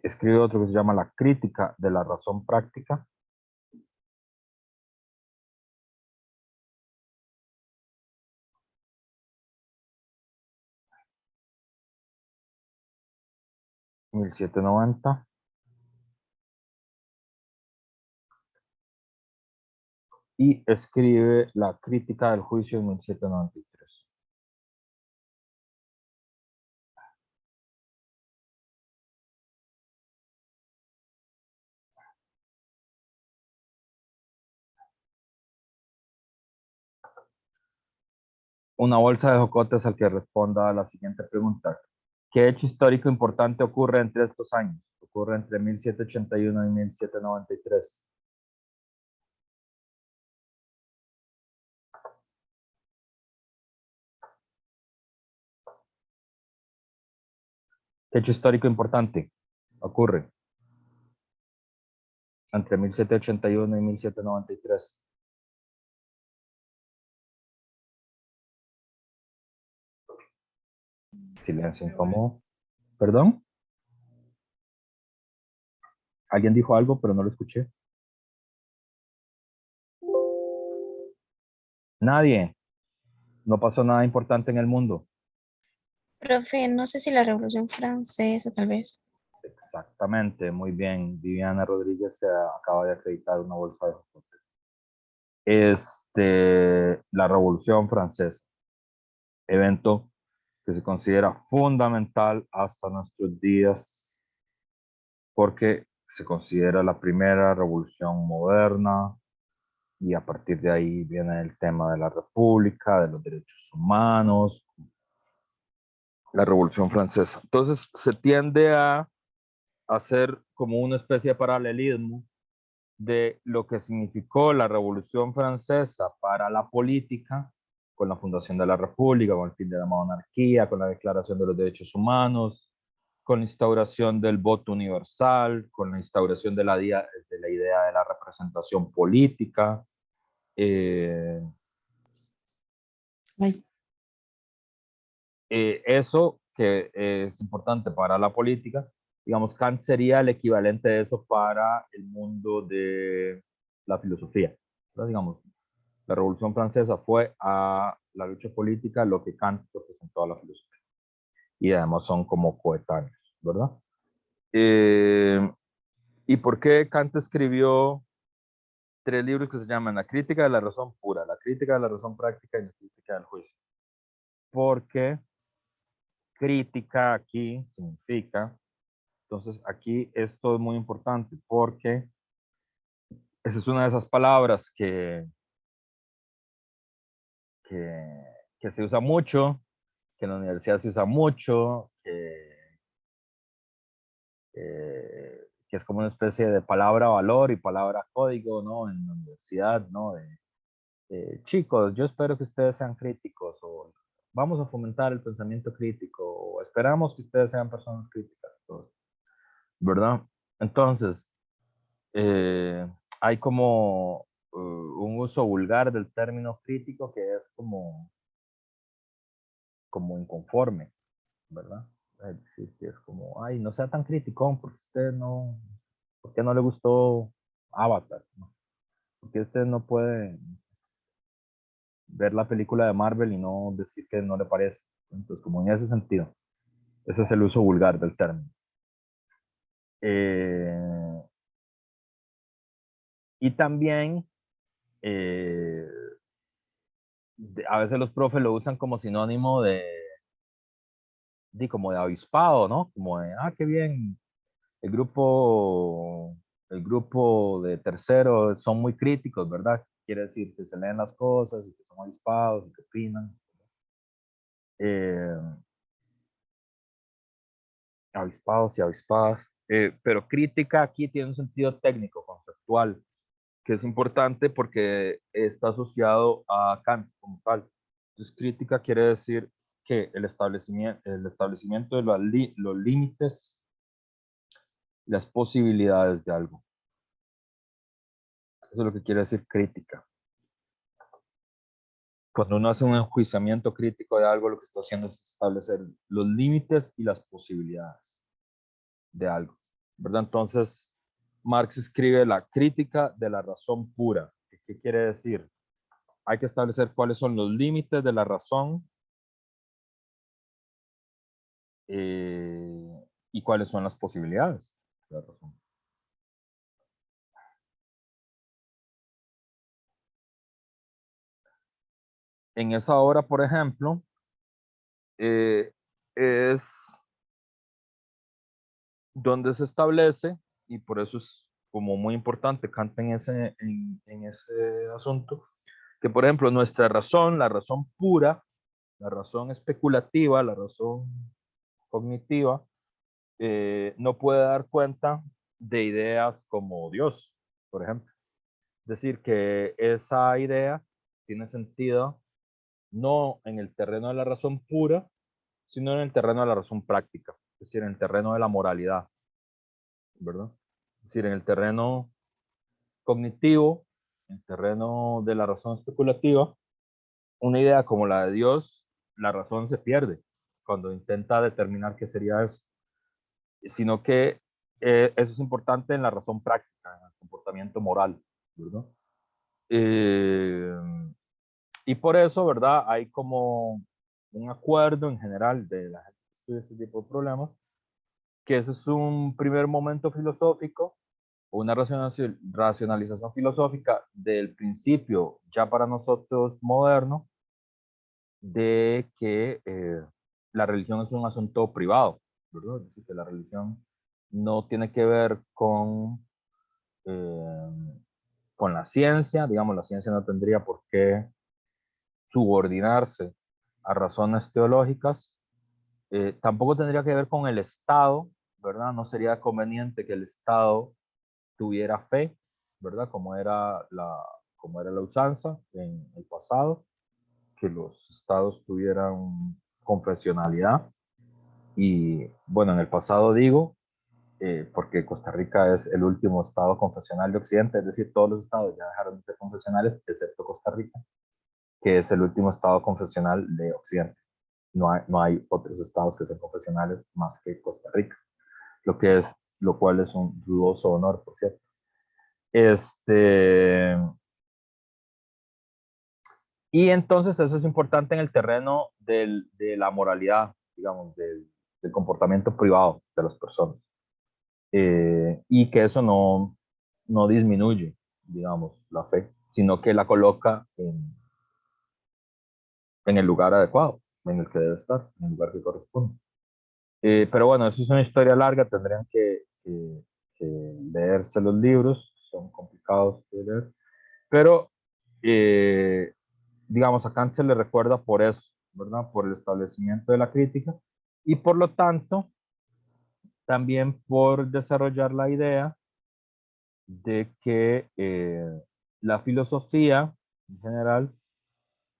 Escribe otro que se llama La crítica de la razón práctica. (1790) y escribe La crítica del juicio en 1793. Una bolsa de jocotes al que responda a la siguiente pregunta. ¿Qué hecho histórico importante ocurre entre estos años? Ocurre entre 1781 y 1793. ¿Qué hecho histórico importante ocurre entre 1781 y 1793? Silencio incómodo. ¿Perdón? ¿Alguien dijo algo, pero no lo escuché? Nadie. No pasó nada importante en el mundo. Profe, no sé si la Revolución Francesa, tal vez. Exactamente, muy bien. Viviana Rodríguez se acaba de acreditar una bolsa de jocotes. La Revolución Francesa, evento que se considera fundamental hasta nuestros días porque se considera la primera revolución moderna y a partir de ahí viene el tema de la república, de los derechos humanos, la Revolución Francesa. Entonces se tiende a hacer como una especie de paralelismo de lo que significó la Revolución Francesa para la política, con la fundación de la República, con el fin de la monarquía, con la Declaración de los Derechos Humanos, con la instauración del voto universal, con la instauración de la idea de la representación política. Eso que es importante para la política, digamos, Kant sería el equivalente de eso para el mundo de la filosofía. Entonces, digamos, la Revolución Francesa fue a la lucha política lo que Kant representó a la filosofía. Y además son como coetáneos, ¿verdad? ¿Y por qué Kant escribió 3 libros que se llaman La crítica de la razón pura, La crítica de la razón práctica y La crítica del juicio? Porque crítica aquí significa, entonces aquí esto es muy importante porque esa es una de esas palabras que se usa mucho, que en la universidad se usa mucho, que es como una especie de palabra valor y palabra código, ¿no? En la universidad, ¿no? Chicos, yo espero que ustedes sean críticos o vamos a fomentar el pensamiento crítico o esperamos que ustedes sean personas críticas, ¿verdad? Entonces, eh, hay como un uso vulgar del término crítico que es como inconforme, ¿verdad? Es decir, que es como, ay, no sea tan criticón porque usted no, porque no le gustó Avatar, ¿no? Porque usted no puede ver la película de Marvel y no decir que no le parece. Entonces, como en ese sentido, ese es el uso vulgar del término. Eh, y también, eh, a veces los profes lo usan como sinónimo como de avispado, ¿no? Como de, qué bien, el grupo, el grupo de tercero son muy críticos, ¿verdad? Quiere decir que se leen las cosas y que son avispados y que opinan. Eh, Avispados y avispadas. Pero crítica aquí tiene un sentido técnico, conceptual, que es importante porque está asociado a Kant como tal. Entonces, crítica quiere decir que el establecimiento de los límites, las posibilidades de algo. Eso es lo que quiere decir crítica. Cuando uno hace un enjuiciamiento crítico de algo, lo que está haciendo es establecer los límites y las posibilidades de algo, ¿verdad? Entonces, Marx escribe la crítica de la razón pura. ¿Qué quiere decir? Hay que establecer cuáles son los límites de la razón y cuáles son las posibilidades de la razón. En esa obra, por ejemplo, es donde se establece, y por eso es como muy importante Kant en ese asunto, que por ejemplo nuestra razón, la razón pura, la razón especulativa, la razón cognitiva no puede dar cuenta de ideas como Dios, por ejemplo. Es decir, que esa idea tiene sentido no en el terreno de la razón pura, sino en el terreno de la razón práctica, es decir, en el terreno de la moralidad, ¿verdad? Es decir, en el terreno cognitivo, en el terreno de la razón especulativa, una idea como la de Dios, la razón se pierde cuando intenta determinar qué sería eso, sino que eso es importante en la razón práctica, en el comportamiento moral, ¿verdad? Eh, y por eso, ¿verdad? Hay como un acuerdo en general de la gente que estudia este tipo de problemas, que ese es un primer momento filosófico, o una racionalización filosófica del principio ya para nosotros moderno, de que la religión es un asunto privado, ¿verdad? Es decir, que la religión no tiene que ver con la ciencia, digamos, la ciencia no tendría por qué subordinarse a razones teológicas, tampoco tendría que ver con el Estado, ¿verdad? No sería conveniente que el Estado tuviera fe, ¿verdad? Como era la usanza en el pasado, que los estados tuvieran confesionalidad. Y bueno, en el pasado digo, porque Costa Rica es el último estado confesional de Occidente, es decir, todos los estados ya dejaron de ser confesionales, excepto Costa Rica, que es el último estado confesional de Occidente. No hay otros estados que sean confesionales más que Costa Rica, lo cual es un dudoso honor, por cierto. Y entonces eso es importante en el terreno de la moralidad, digamos, del comportamiento privado de las personas. Y que eso no disminuye, digamos, la fe, sino que la coloca en el lugar adecuado, en el que debe estar, en el lugar que corresponde. Pero bueno, eso es una historia larga, tendrían que leerse los libros, son complicados de leer, pero digamos, a Kant se le recuerda por eso, ¿verdad? Por el establecimiento de la crítica y por lo tanto también por desarrollar la idea de que la filosofía en general,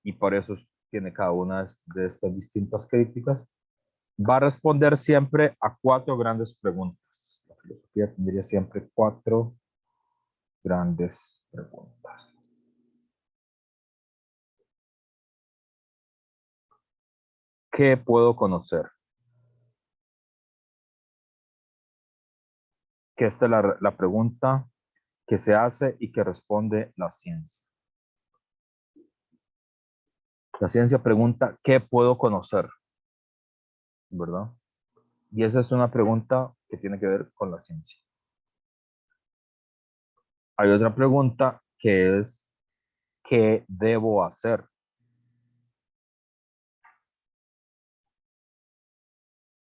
y por eso tiene cada una de estas distintas críticas, va a responder siempre a 4 grandes preguntas. La filosofía tendría siempre 4 grandes preguntas. ¿Qué puedo conocer? Que esta es la pregunta que se hace y que responde la ciencia. La ciencia pregunta, ¿qué puedo conocer? ¿Verdad? Y esa es una pregunta que tiene que ver con la ciencia. Hay otra pregunta que es, ¿qué debo hacer?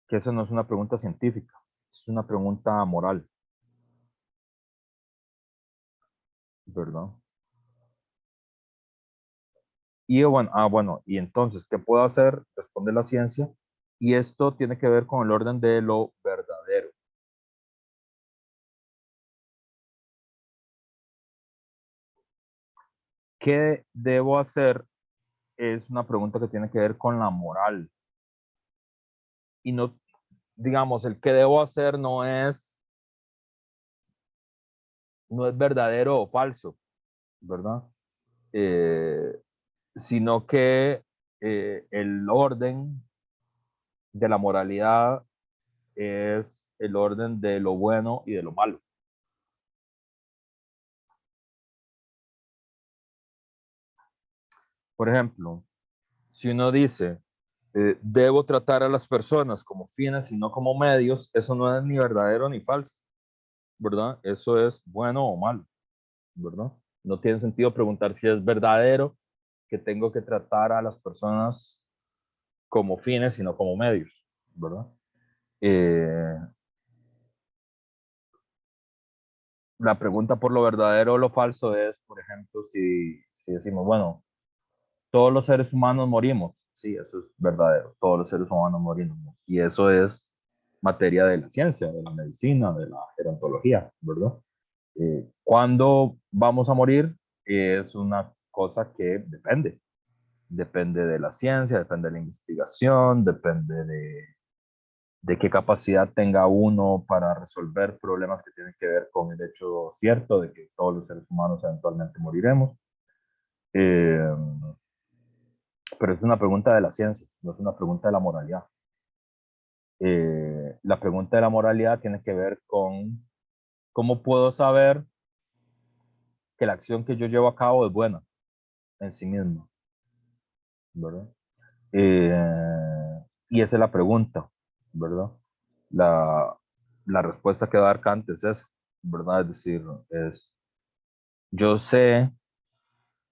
Que eso no es una pregunta científica, es una pregunta moral. ¿Verdad? Y bueno, y entonces, ¿qué puedo hacer? Responde la ciencia. Y esto tiene que ver con el orden de lo verdadero. ¿Qué debo hacer? Es una pregunta que tiene que ver con la moral. Y no, digamos, el que debo hacer no es verdadero o falso, ¿verdad? Sino que el orden de la moralidad es el orden de lo bueno y de lo malo. Por ejemplo, si uno dice, debo tratar a las personas como fines y no como medios, eso no es ni verdadero ni falso, ¿verdad? Eso es bueno o malo, ¿verdad? No tiene sentido preguntar si es verdadero que tengo que tratar a las personas como fines y no como medios, ¿verdad? La pregunta por lo verdadero o lo falso es, por ejemplo, si decimos, bueno, todos los seres humanos morimos, sí, eso es verdadero, todos los seres humanos morimos, y eso es materia de la ciencia, de la medicina, de la gerontología, ¿verdad? ¿Cuándo vamos a morir? Es una cosa que depende de la ciencia, depende de la investigación, depende de qué capacidad tenga uno para resolver problemas que tienen que ver con el hecho cierto de que todos los seres humanos eventualmente moriremos. Eh, pero es una pregunta de la ciencia, no es una pregunta de la moralidad. La pregunta de la moralidad tiene que ver con cómo puedo saber que la acción que yo llevo a cabo es buena en sí misma, ¿verdad? Y esa es la pregunta, ¿verdad? La, la respuesta que va a dar Kant es esa, ¿verdad? Es decir, yo sé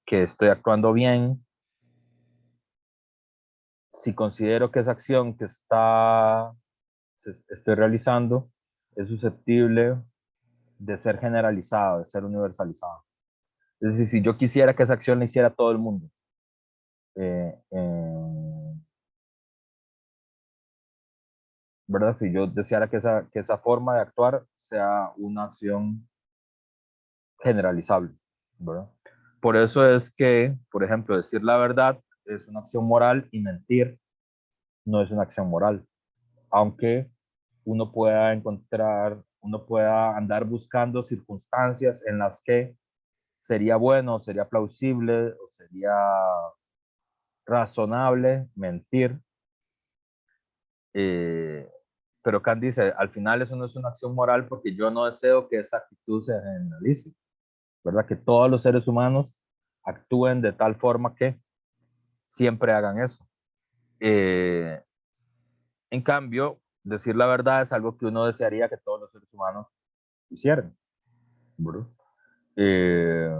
que estoy actuando bien si considero que esa acción que estoy realizando es susceptible de ser generalizada, de ser universalizada. Es decir, si yo quisiera que esa acción la hiciera todo el mundo, ¿verdad? Si yo deseara que esa forma de actuar sea una acción generalizable, ¿verdad? Por eso es que, por ejemplo, decir la verdad es una acción moral y mentir no es una acción moral, aunque uno pueda andar buscando circunstancias en las que sería bueno, sería plausible, o sería razonable mentir. Pero Kant dice, al final eso no es una acción moral porque yo no deseo que esa actitud se generalice, ¿verdad? Que todos los seres humanos actúen de tal forma que siempre hagan eso. En cambio, decir la verdad es algo que uno desearía que todos los seres humanos hicieran, ¿verdad? Eh,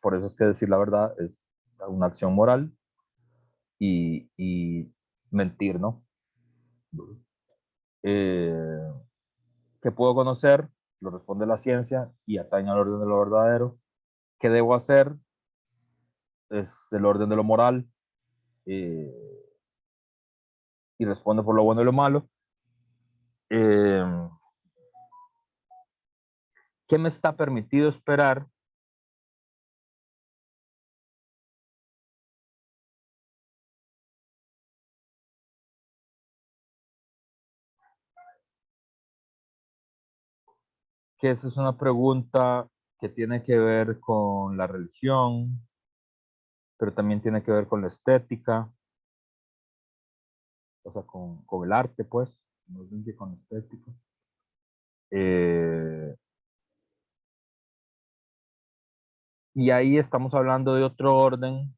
por eso es que decir la verdad es una acción moral y mentir, ¿no? Eh, ¿Qué puedo conocer? Lo responde la ciencia y atañe al orden de lo verdadero. ¿Qué debo hacer? Es el orden de lo moral eh, y responde por lo bueno y lo malo. Eh, ¿Qué me está permitido esperar? Que esa es una pregunta que tiene que ver con la religión, pero también tiene que ver con la estética, o sea, con el arte, pues, no es que con la estética. Eh, y ahí estamos hablando de otro orden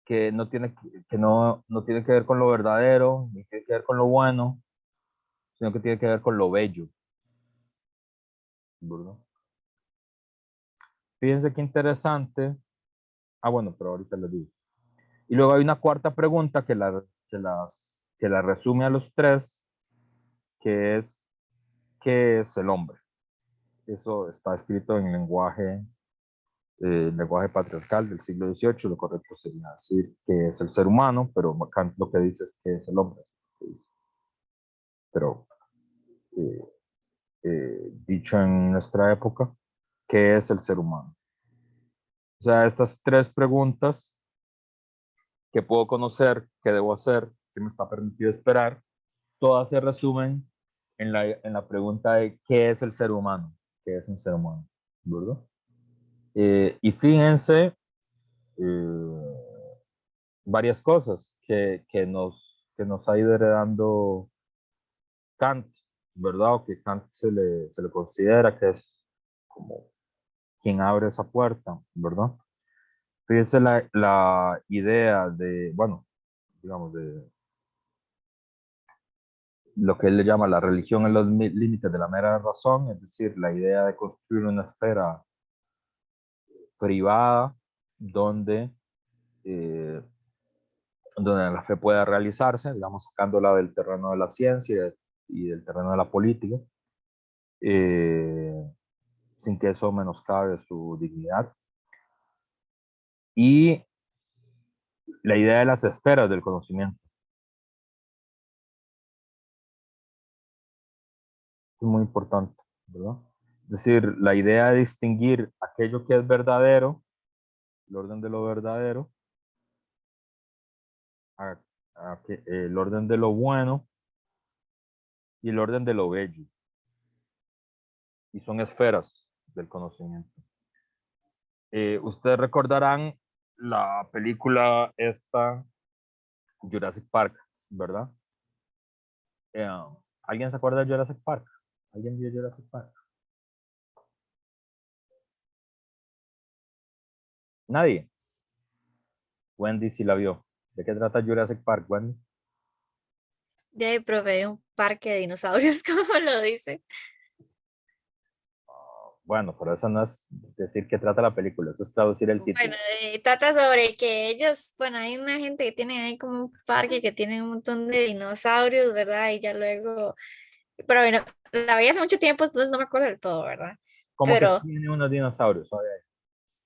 que no tiene que ver con lo verdadero, ni tiene que ver con lo bueno, sino que tiene que ver con lo bello, ¿verdad? Fíjense qué interesante. Ah, bueno, pero ahorita les digo. Y luego hay una cuarta pregunta que la resume a los tres, que es, ¿qué es el hombre? Eso está escrito en lenguaje patriarcal del siglo XVIII. Lo correcto sería decir que es el ser humano, pero Kant lo que dice es que es el hombre. Pero eh, dicho en nuestra época, ¿qué es el ser humano? O sea, estas tres preguntas: ¿qué puedo conocer? ¿Qué debo hacer? ¿Qué me está permitido esperar? Todas se resumen en la pregunta de ¿qué es el ser humano? ¿Qué es un ser humano? ¿Verdad? Y fíjense varias cosas que nos ha ido heredando Kant, ¿verdad? O que Kant se le considera que es como quien abre esa puerta, ¿verdad? Fíjense la idea de, bueno, digamos, de lo que él le llama la religión en los límites de la mera razón, es decir, la idea de construir una esfera privada donde, eh, donde la fe pueda realizarse, digamos, sacándola del terreno de la ciencia y del terreno de la política, eh, sin que eso menoscabe su dignidad. Y la idea de las esferas del conocimiento. Es muy importante, ¿verdad? Es decir, la idea de distinguir aquello que es verdadero, el orden de lo verdadero, el orden de lo bueno y el orden de lo bello. Y son esferas del conocimiento. Ustedes recordarán la película esta, Jurassic Park, ¿verdad? ¿Alguien se acuerda de Jurassic Park? ¿Alguien vio Jurassic Park? Nadie. Wendy sí la vio. ¿De qué trata Jurassic Park, Wendy? De ahí probé un parque de dinosaurios, como lo dice. Bueno, pero eso no es decir qué trata la película, eso es traducir el título. Bueno, trata sobre que ellos, bueno, hay una gente que tiene ahí como un parque que tiene un montón de dinosaurios, ¿verdad? Y ya luego, pero bueno, la vi hace mucho tiempo, entonces no me acuerdo del todo, ¿verdad? ¿Cómo que Pero, tiene unos dinosaurios?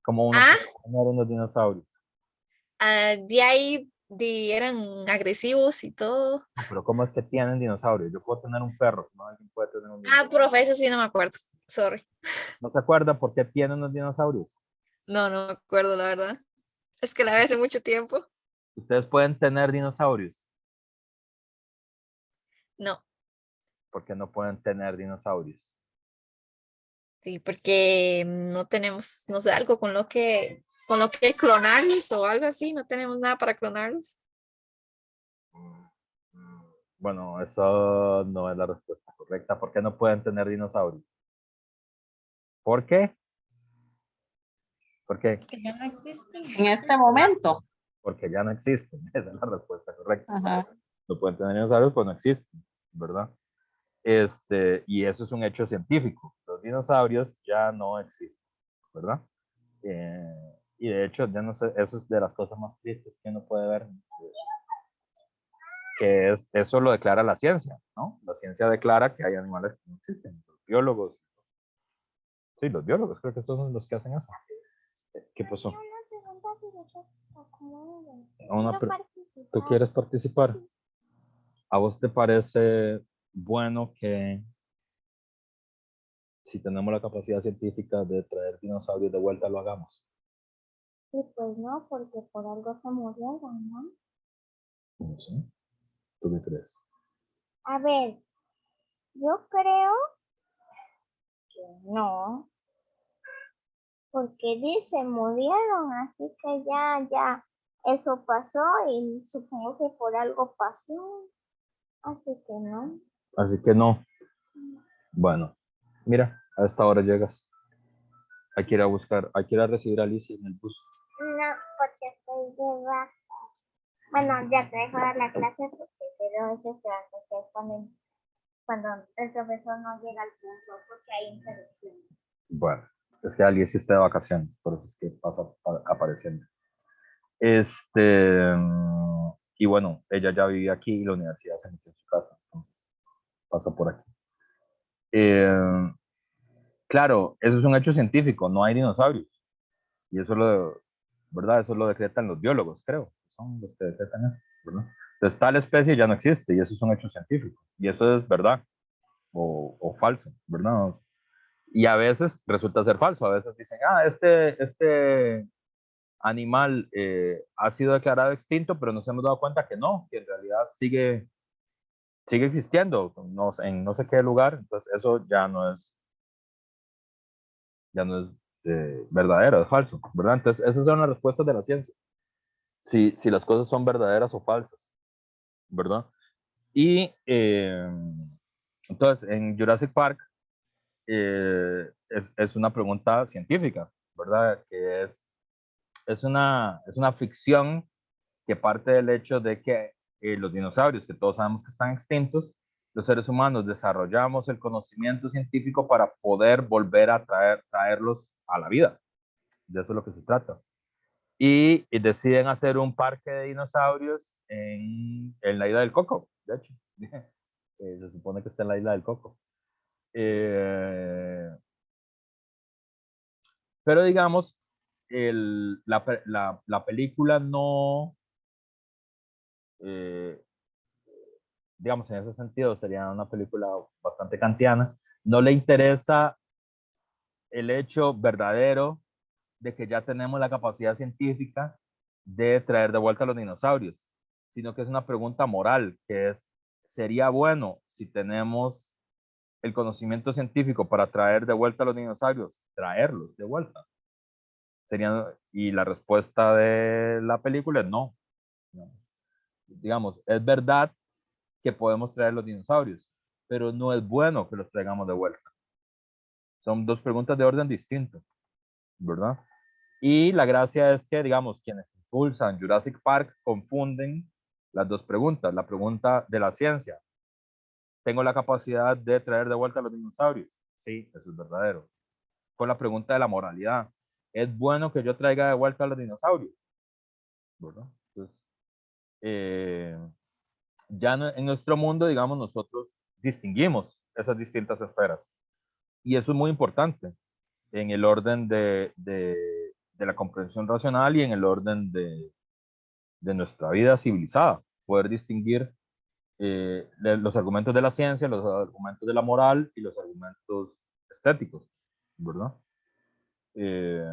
¿Cómo uno ah, puede tener unos dinosaurios? de ahí eran agresivos y todo. No, pero ¿cómo es que tienen dinosaurios? Yo puedo tener un perro, ¿no? Alguien puede tener un Ah, dinosaurio. profe, eso sí no me acuerdo, sorry. ¿No se acuerda por qué tienen unos dinosaurios? No, no me acuerdo, la verdad. Es que la vi hace mucho tiempo. Ustedes pueden tener dinosaurios, No, porque no pueden tener dinosaurios. sí, porque no tenemos, no sé, algo con lo que clonarlos o algo así, no tenemos nada para clonarlos. Bueno, eso no es la respuesta correcta. ¿Por qué no pueden tener dinosaurios? ¿Por qué? ¿Por qué? Que ya no existen. En este momento. Porque ya no existen. Esa es la respuesta correcta. Ajá. No pueden tener dinosaurios, pues no existen, ¿verdad? Y eso es un hecho científico. Los dinosaurios ya no existen, ¿verdad? Y de hecho, ya no sé, eso es de las cosas más tristes que uno puede ver, que es, eso lo declara la ciencia, ¿no? La ciencia declara que hay animales que no existen. Los biólogos, sí, los biólogos creo que son los que hacen eso. ¿Qué pasó? ¿Tú quieres participar? ¿A vos te parece bueno que si tenemos la capacidad científica de traer dinosaurios de vuelta lo hagamos? Sí, pues no, porque por algo se murieron, ¿no? No sé. ¿Tú qué crees? A ver, yo creo que no, porque dice murieron, así que ya, eso pasó y supongo que por algo pasó, así que no. Así que no. Bueno, mira, a esta hora llegas. Hay que ir a buscar, hay que ir a recibir a Alicia en el bus. No, porque estoy de baja. Bueno, ya te dejo dar la clase porque pero eso se va a hacer cuando el profesor no llega al punto, porque hay interrupción. Bueno, es que Alicia está de vacaciones, por eso es que pasa apareciendo. Y bueno, ella ya vivía aquí y la universidad se metió en su casa, entonces pasa por aquí. Claro, eso es un hecho científico, no hay dinosaurios. Y eso ¿verdad? Eso lo decretan los biólogos, creo. Son los que decretan eso, ¿verdad? Entonces, tal especie ya no existe y eso es un hecho científico. Y eso es verdad o falso, ¿verdad? Y a veces resulta ser falso. A veces dicen, este animal ha sido declarado extinto, pero nos hemos dado cuenta que no, que en realidad sigue existiendo en no sé qué lugar. Entonces, eso ya no es verdadero, es falso, ¿verdad? Entonces, esas son las respuestas de la ciencia. Si las cosas son verdaderas o falsas, ¿verdad? Y entonces, en Jurassic Park es una pregunta científica, ¿verdad? Que es una ficción que parte del hecho de que los dinosaurios, que todos sabemos que están extintos, los seres humanos desarrollamos el conocimiento científico para poder volver a traerlos a la vida. De eso es lo que se trata. Y deciden hacer un parque de dinosaurios en la isla del Coco, de hecho. Se supone que está en la isla del Coco. Pero digamos, la película no digamos, en ese sentido sería una película bastante kantiana. No le interesa el hecho verdadero de que ya tenemos la capacidad científica de traer de vuelta a los dinosaurios, sino que es una pregunta moral, que es, ¿sería bueno si tenemos el conocimiento científico para traer de vuelta a los dinosaurios, traerlos de vuelta? Y la respuesta de la película es no. No. Digamos, es verdad que podemos traer los dinosaurios, pero no es bueno que los traigamos de vuelta. Son dos preguntas de orden distinto, ¿verdad? Y la gracia es que, digamos, quienes impulsan Jurassic Park confunden las dos preguntas. La pregunta de la ciencia, ¿tengo la capacidad de traer de vuelta a los dinosaurios? Sí, eso es verdadero. Con la pregunta de la moralidad, ¿es bueno que yo traiga de vuelta a los dinosaurios? ¿Verdad? Entonces, ya en nuestro mundo, digamos, nosotros distinguimos esas distintas esferas. Y eso es muy importante en el orden de la comprensión racional y en el orden de nuestra vida civilizada. Poder distinguir los argumentos de la ciencia, los argumentos de la moral y los argumentos estéticos, ¿verdad? Eh,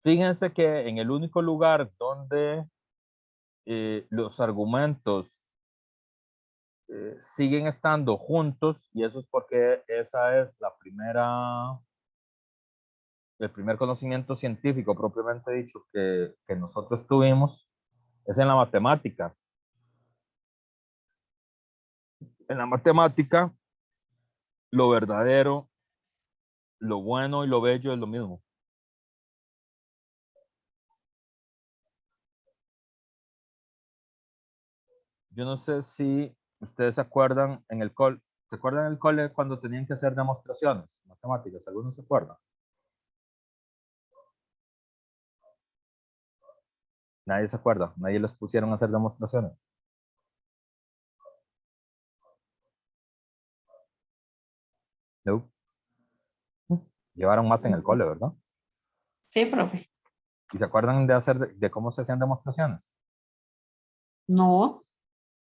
Fíjense que en el único lugar donde los argumentos siguen estando juntos, y eso es porque esa es el primer conocimiento científico propiamente dicho que nosotros tuvimos, es en la matemática. En la matemática, lo verdadero, lo bueno y lo bello es lo mismo. Yo no sé si ustedes se acuerdan en el cole, ¿se acuerdan en el cole cuando tenían que hacer demostraciones matemáticas? ¿Algunos se acuerdan? Nadie se acuerda, nadie los pusieron a hacer demostraciones. No. Llevaron más en el cole, ¿verdad? Sí, profe. ¿Y se acuerdan de hacer de cómo se hacían demostraciones? No,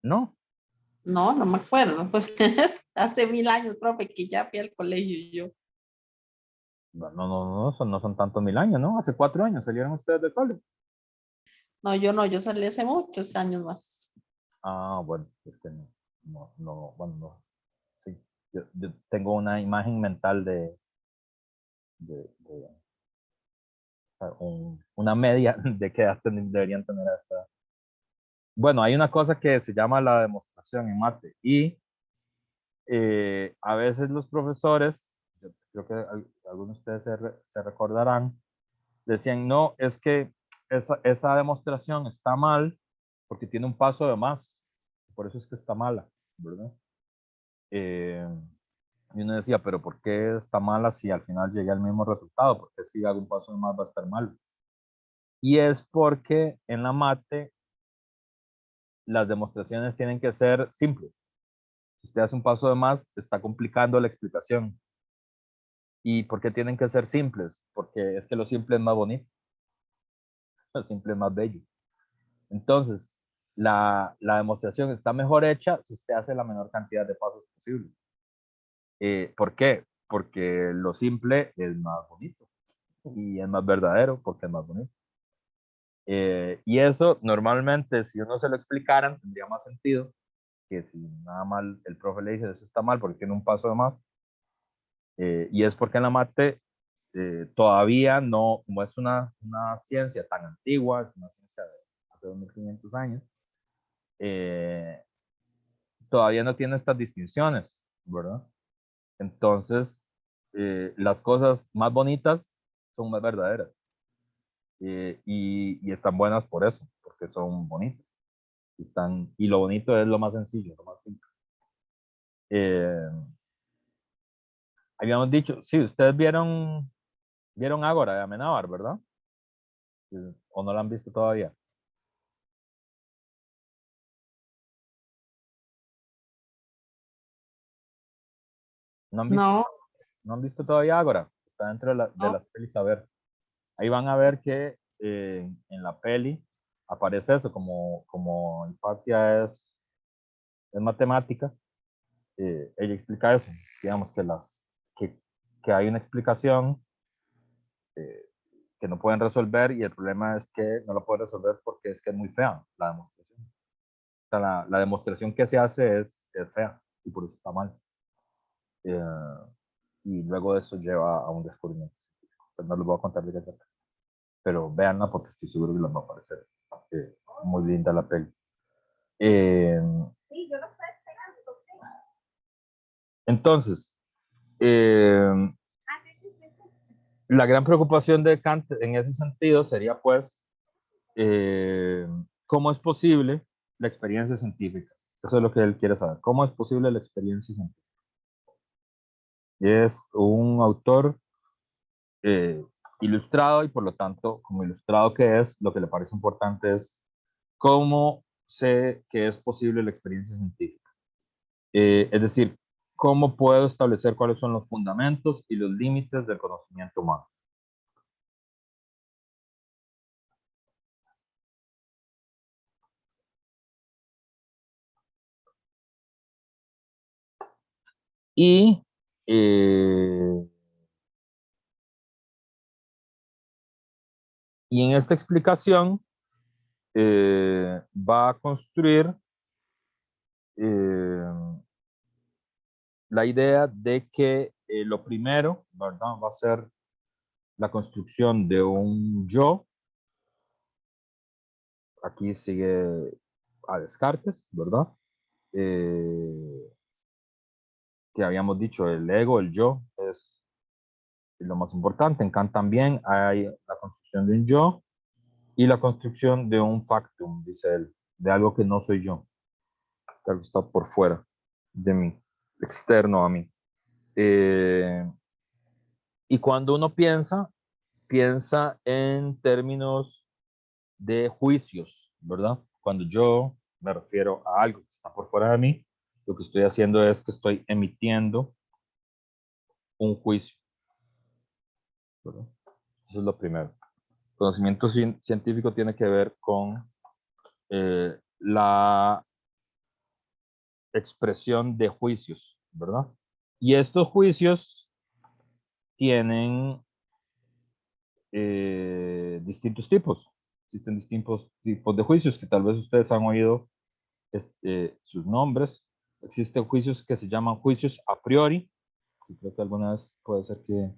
No. no me acuerdo. Pues, hace 1000 años, profe, que ya fui al colegio y yo. No son tantos 1000 años, ¿no? Hace 4 años salieron ustedes del cole. No, yo no, yo salí hace muchos años más. Ah, bueno, es que bueno, no. Sí. Yo tengo una imagen mental o sea, una media de qué edad deberían tener hasta. Bueno, hay una cosa que se llama la demostración en mate y a veces los profesores, yo creo que algunos de ustedes se recordarán, decían, no, es que esa demostración está mal porque tiene un paso de más, por eso es que está mala, ¿verdad? Eh, y uno decía, pero ¿por qué está mala si al final llegué al mismo resultado? ¿Por qué si hago un paso de más va a estar mal? Y es porque en la mate las demostraciones tienen que ser simples. Si usted hace un paso de más, está complicando la explicación. ¿Y por qué tienen que ser simples? Porque es que lo simple es más bonito, lo simple es más bello. Entonces, la demostración está mejor hecha si usted hace la menor cantidad de pasos posible. ¿Por qué? Porque lo simple es más bonito y es más verdadero porque es más bonito. Y eso normalmente, si uno se lo explicaran, tendría más sentido que si nada mal el profe le dice eso está mal porque tiene un paso de más. Y es porque en la mate todavía no, como es una ciencia tan antigua, es una ciencia de hace 2500 años, eh, todavía no tiene estas distinciones, ¿verdad? Entonces, las cosas más bonitas son más verdaderas y están buenas por eso, porque son bonitas. Y lo bonito es lo más sencillo, lo más simple. Eh, Habíamos dicho, sí, ustedes vieron Ágora de Amenábar, ¿verdad? ¿O no la han visto todavía? ¿No han visto, No, no han visto todavía Ágora? Está dentro de no. las pelis a ver. Ahí van a ver que en la peli aparece eso, como Hipatia es matemática, ella explica eso, digamos que hay una explicación que no pueden resolver y el problema es que no lo pueden resolver porque es que es muy fea la demostración. O sea, la demostración que se hace es fea y por eso está mal. Y luego eso lleva a un descubrimiento. Pues no les voy a contar de qué trata, pero véanla porque estoy seguro que les va a parecer muy linda la peli. Sí, yo lo estoy esperando. Entonces, Ah, sí, sí, sí, sí. la gran preocupación de Kant en ese sentido sería, pues, ¿cómo es posible la experiencia científica? Eso es lo que él quiere saber. ¿Cómo es posible la experiencia científica? Y es un autor ilustrado y por lo tanto, como ilustrado que es, lo que le parece importante es cómo sé que es posible la experiencia científica. Es decir, cómo puedo establecer cuáles son los fundamentos y los límites del conocimiento humano. Y en esta explicación va a construir la idea de que lo primero, ¿verdad? Va a ser la construcción de un yo. Aquí sigue a Descartes, ¿verdad? Que habíamos dicho, el ego, el yo, es lo más importante. En Kant también hay la construcción de un yo y la construcción de un factum, dice él, de algo que no soy yo, que algo está por fuera de mí, externo a mí. Y cuando uno piensa en términos de juicios, ¿verdad? Cuando yo me refiero a algo que está por fuera de mí, lo que estoy haciendo es que estoy emitiendo un juicio, ¿verdad? Eso es lo primero. Conocimiento científico tiene que ver con la expresión de juicios, ¿verdad? Y estos juicios tienen distintos tipos. Existen distintos tipos de juicios que tal vez ustedes han oído sus nombres. Existen juicios que se llaman juicios a priori. Y creo que alguna vez puede ser que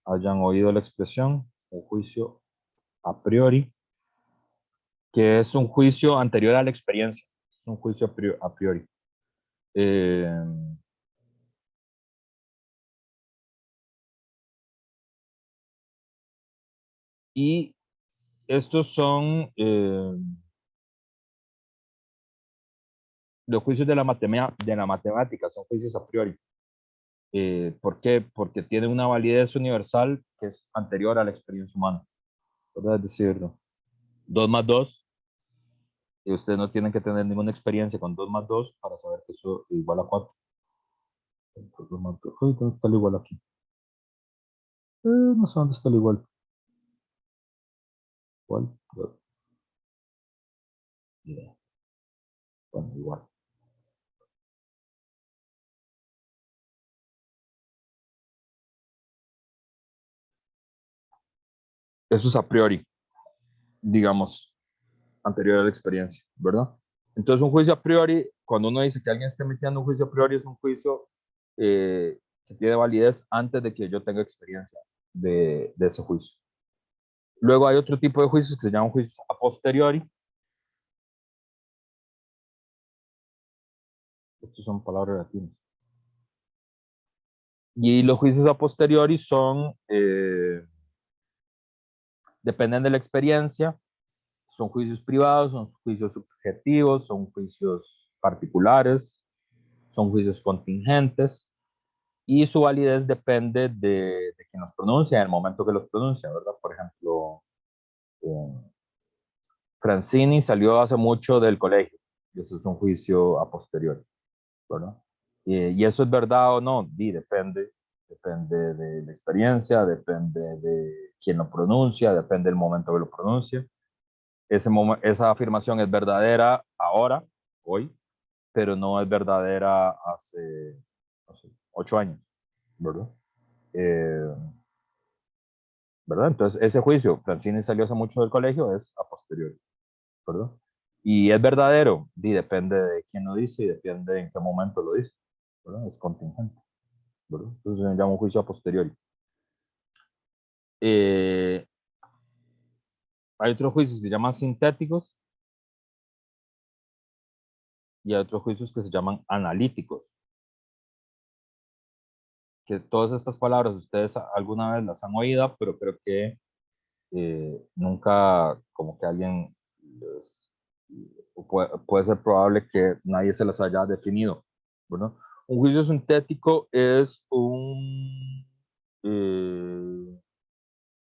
hayan oído la expresión, un juicio a priori, que es un juicio anterior a la experiencia. Es un juicio a priori. Y estos son los juicios de la matemática, son juicios a priori. ¿Por qué? Porque tienen una validez universal que es anterior a la experiencia humana. ¿Verdad? Es decir, 2 más 2, y ustedes no tienen que tener ninguna experiencia con 2 más 2 para saber que eso es igual a 4. 2 más 2. ¿Dónde está el igual aquí? No sé dónde está el igual. ¿Cuál? Yeah. Bueno, igual. Eso es a priori, digamos, anterior a la experiencia, ¿verdad? Entonces, un juicio a priori, cuando uno dice que alguien está emitiendo un juicio a priori, es un juicio que tiene validez antes de que yo tenga experiencia de ese juicio. Luego hay otro tipo de juicios que se llaman juicios a posteriori. Estos son palabras latinas. Y los juicios a posteriori dependen de la experiencia, son juicios privados, son juicios subjetivos, son juicios particulares, son juicios contingentes, y su validez depende de quien los pronuncia, en el momento que los pronuncia, ¿verdad? Por ejemplo, Francini salió hace mucho del colegio, y eso es un juicio a posteriori, ¿verdad? Y eso es verdad o no, depende de la experiencia, depende de quién lo pronuncia, depende del momento que lo pronuncia. esa afirmación es verdadera ahora, hoy, pero no es verdadera hace, no sé, 8 años, ¿verdad? ¿Verdad? Entonces, ese juicio, Francine salió hace mucho del colegio, es a posteriori, ¿verdad? Y es verdadero, y depende de quién lo dice y depende en qué momento lo dice, ¿verdad? Es contingente, ¿verdad? Entonces se llama un juicio a posteriori. Hay otros juicios que se llaman sintéticos y hay otros juicios que se llaman analíticos. Que todas estas palabras ustedes alguna vez las han oído, pero creo que nunca como que alguien puede ser probable que nadie se las haya definido, ¿verdad? Un juicio sintético es un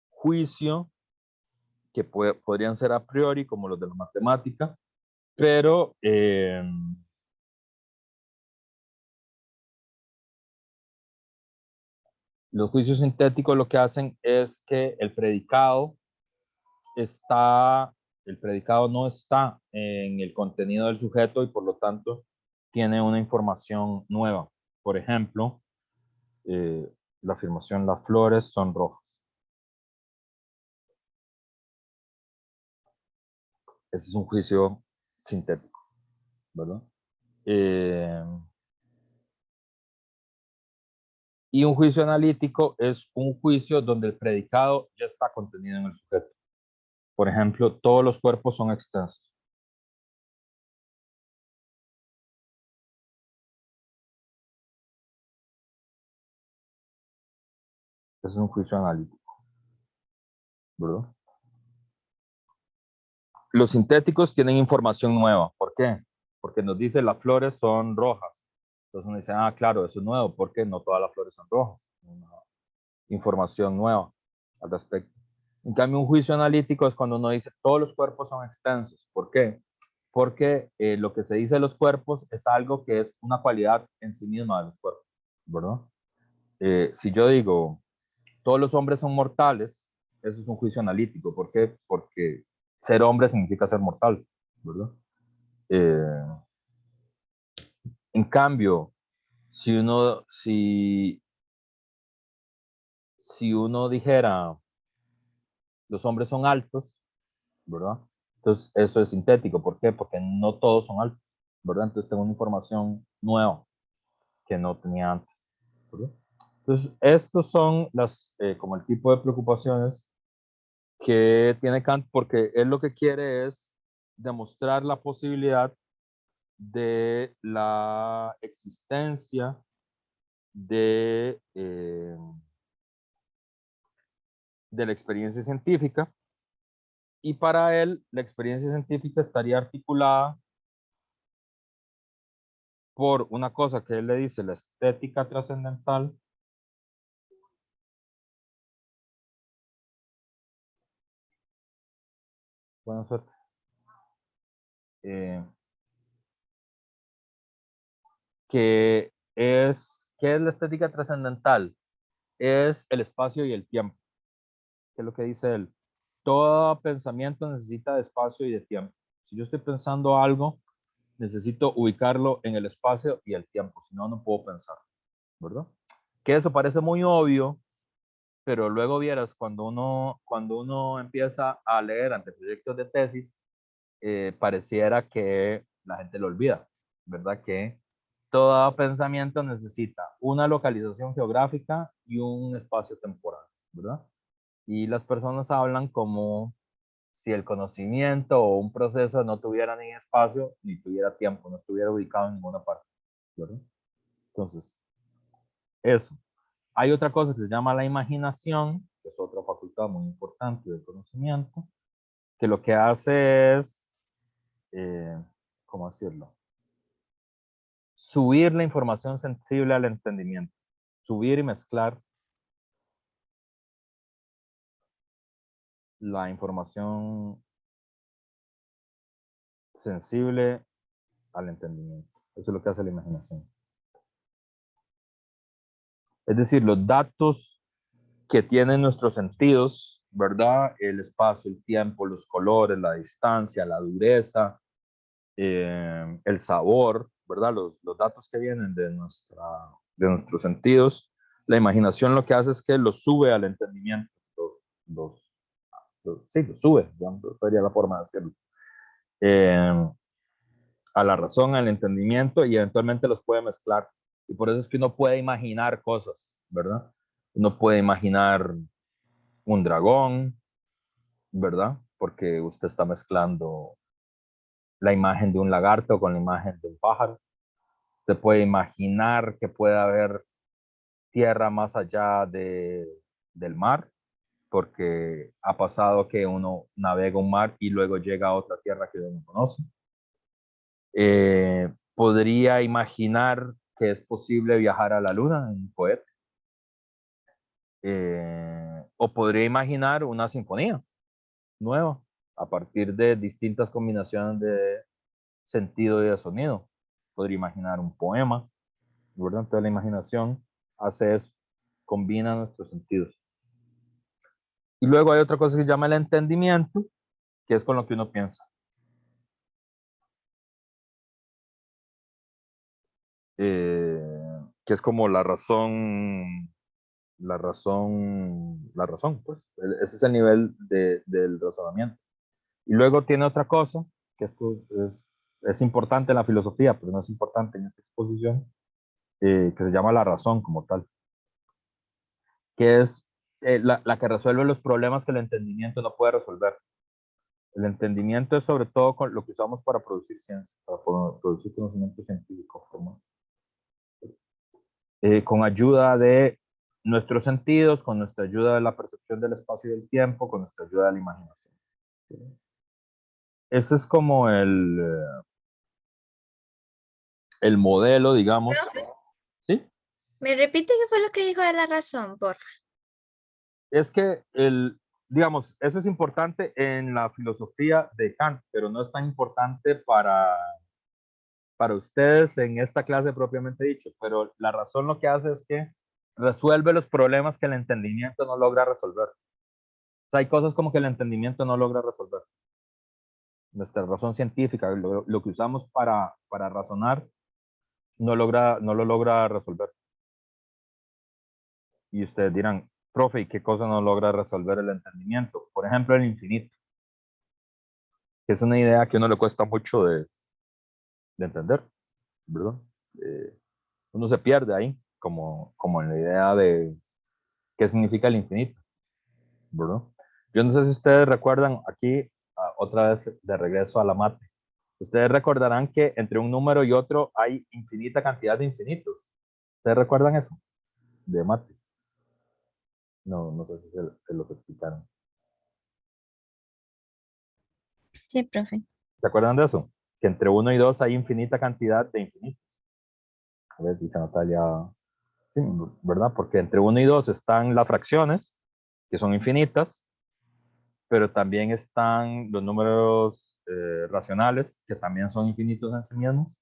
juicio que podrían ser a priori como los de la matemática, pero los juicios sintéticos lo que hacen es que el predicado no está en el contenido del sujeto y por lo tanto tiene una información nueva. Por ejemplo, la afirmación las flores son rojas. Ese es un juicio sintético, ¿verdad? Y un juicio analítico es un juicio donde el predicado ya está contenido en el sujeto. Por ejemplo, todos los cuerpos son extensos. Ese es un juicio analítico, ¿verdad? Los sintéticos tienen información nueva. ¿Por qué? Porque nos dice las flores son rojas. Entonces uno dice, ah, claro, eso es nuevo, porque no todas las flores son rojas. Una información nueva al respecto. En cambio, un juicio analítico es cuando uno dice, todos los cuerpos son extensos. ¿Por qué? Porque lo que se dice de los cuerpos es algo que es una cualidad en sí misma de los cuerpos, ¿verdad? Si yo digo, todos los hombres son mortales, eso es un juicio analítico. ¿Por qué? Porque ser hombre significa ser mortal, ¿verdad? En cambio, si uno dijera, los hombres son altos, ¿verdad? Entonces, eso es sintético. ¿Por qué? Porque no todos son altos, ¿verdad? Entonces, tengo una información nueva que no tenía antes, ¿verdad? Entonces, estos son como el tipo de preocupaciones que tiene Kant, porque él lo que quiere es demostrar la posibilidad de la existencia de la experiencia científica, y para él la experiencia científica estaría articulada por una cosa que él le dice la estética trascendental. Buena suerte. ¿Qué es la estética trascendental? Es el espacio y el tiempo. ¿Qué es lo que dice él? Todo pensamiento necesita de espacio y de tiempo. Si yo estoy pensando algo, necesito ubicarlo en el espacio y el tiempo, si no, no puedo pensar, ¿verdad? Que eso parece muy obvio, pero luego vieras cuando uno empieza a leer ante proyectos de tesis, pareciera que la gente lo olvida, ¿verdad? Que todo pensamiento necesita una localización geográfica y un espacio temporal, ¿verdad? Y las personas hablan como si el conocimiento o un proceso no tuviera ni espacio ni tuviera tiempo, no estuviera ubicado en ninguna parte, ¿verdad? Entonces, eso. Hay otra cosa que se llama la imaginación, que es otra facultad muy importante del conocimiento, que lo que hace es, ¿cómo decirlo? Subir la información sensible al entendimiento, subir y mezclar la información sensible al entendimiento. Eso es lo que hace la imaginación. Es decir, los datos que tienen nuestros sentidos ¿verdad? El espacio, el tiempo, los colores, la distancia, la dureza, el sabor, ¿verdad? Los datos que vienen de nuestros sentidos. La imaginación lo que hace es que los sube al entendimiento, sí, los sube, digamos, sería la forma de decirlo. A la razón, al entendimiento, y eventualmente los puede mezclar. Y por eso es que uno puede imaginar cosas, ¿verdad? Uno puede imaginar un dragón, ¿verdad? Porque usted está mezclando la imagen de un lagarto con la imagen de un pájaro. Usted puede imaginar que puede haber tierra más allá del mar, porque ha pasado que uno navega un mar y luego llega a otra tierra que uno no conoce. Podría imaginar que es posible viajar a la luna en un cohete. O podría imaginar una sinfonía nueva a partir de distintas combinaciones de sentido y de sonido. Podría imaginar un poema, ¿verdad? Entonces la imaginación hace eso, combina nuestros sentidos. Y luego hay otra cosa que se llama el entendimiento, que es con lo que uno piensa. Que es como la razón, pues. Ese es el nivel del razonamiento. Y luego tiene otra cosa, que esto es importante en la filosofía, pero no es importante en esta exposición, que se llama la razón como tal, que es la que resuelve los problemas que el entendimiento no puede resolver. El entendimiento es sobre todo con lo que usamos para producir ciencia, para producir conocimiento científico, con ayuda de nuestros sentidos, con nuestra ayuda de la percepción del espacio y del tiempo, con nuestra ayuda de la imaginación. Ese es como el modelo, digamos. Profe, ¿Sí? ¿me repite qué fue lo que dijo de la razón, porfa? Es que digamos, eso es importante en la filosofía de Kant, pero no es tan importante para ustedes en esta clase propiamente dicho, pero la razón lo que hace es que resuelve los problemas que el entendimiento no logra resolver. O sea, hay cosas como que el entendimiento no logra resolver. Nuestra razón científica, lo que usamos para razonar, no lo logra resolver. Y ustedes dirán, profe, ¿y qué cosa no logra resolver el entendimiento? Por ejemplo, el infinito, que es una idea que a uno le cuesta mucho de entender, ¿verdad? Uno se pierde ahí, como en la idea de qué significa el infinito, ¿verdad? Yo no sé si ustedes recuerdan aquí, otra vez de regreso a la mate, ustedes recordarán que entre un número y otro hay infinita cantidad de infinitos. ¿Ustedes recuerdan eso? De mate. No, no sé si se los explicaron. Sí, profe. ¿Se acuerdan de eso? Que entre 1 y 2 hay infinita cantidad de infinitos. A ver, dice Natalia, sí, ¿verdad? Porque entre 1 y 2 están las fracciones, que son infinitas, pero también están los números racionales, que también son infinitos en sí mismos,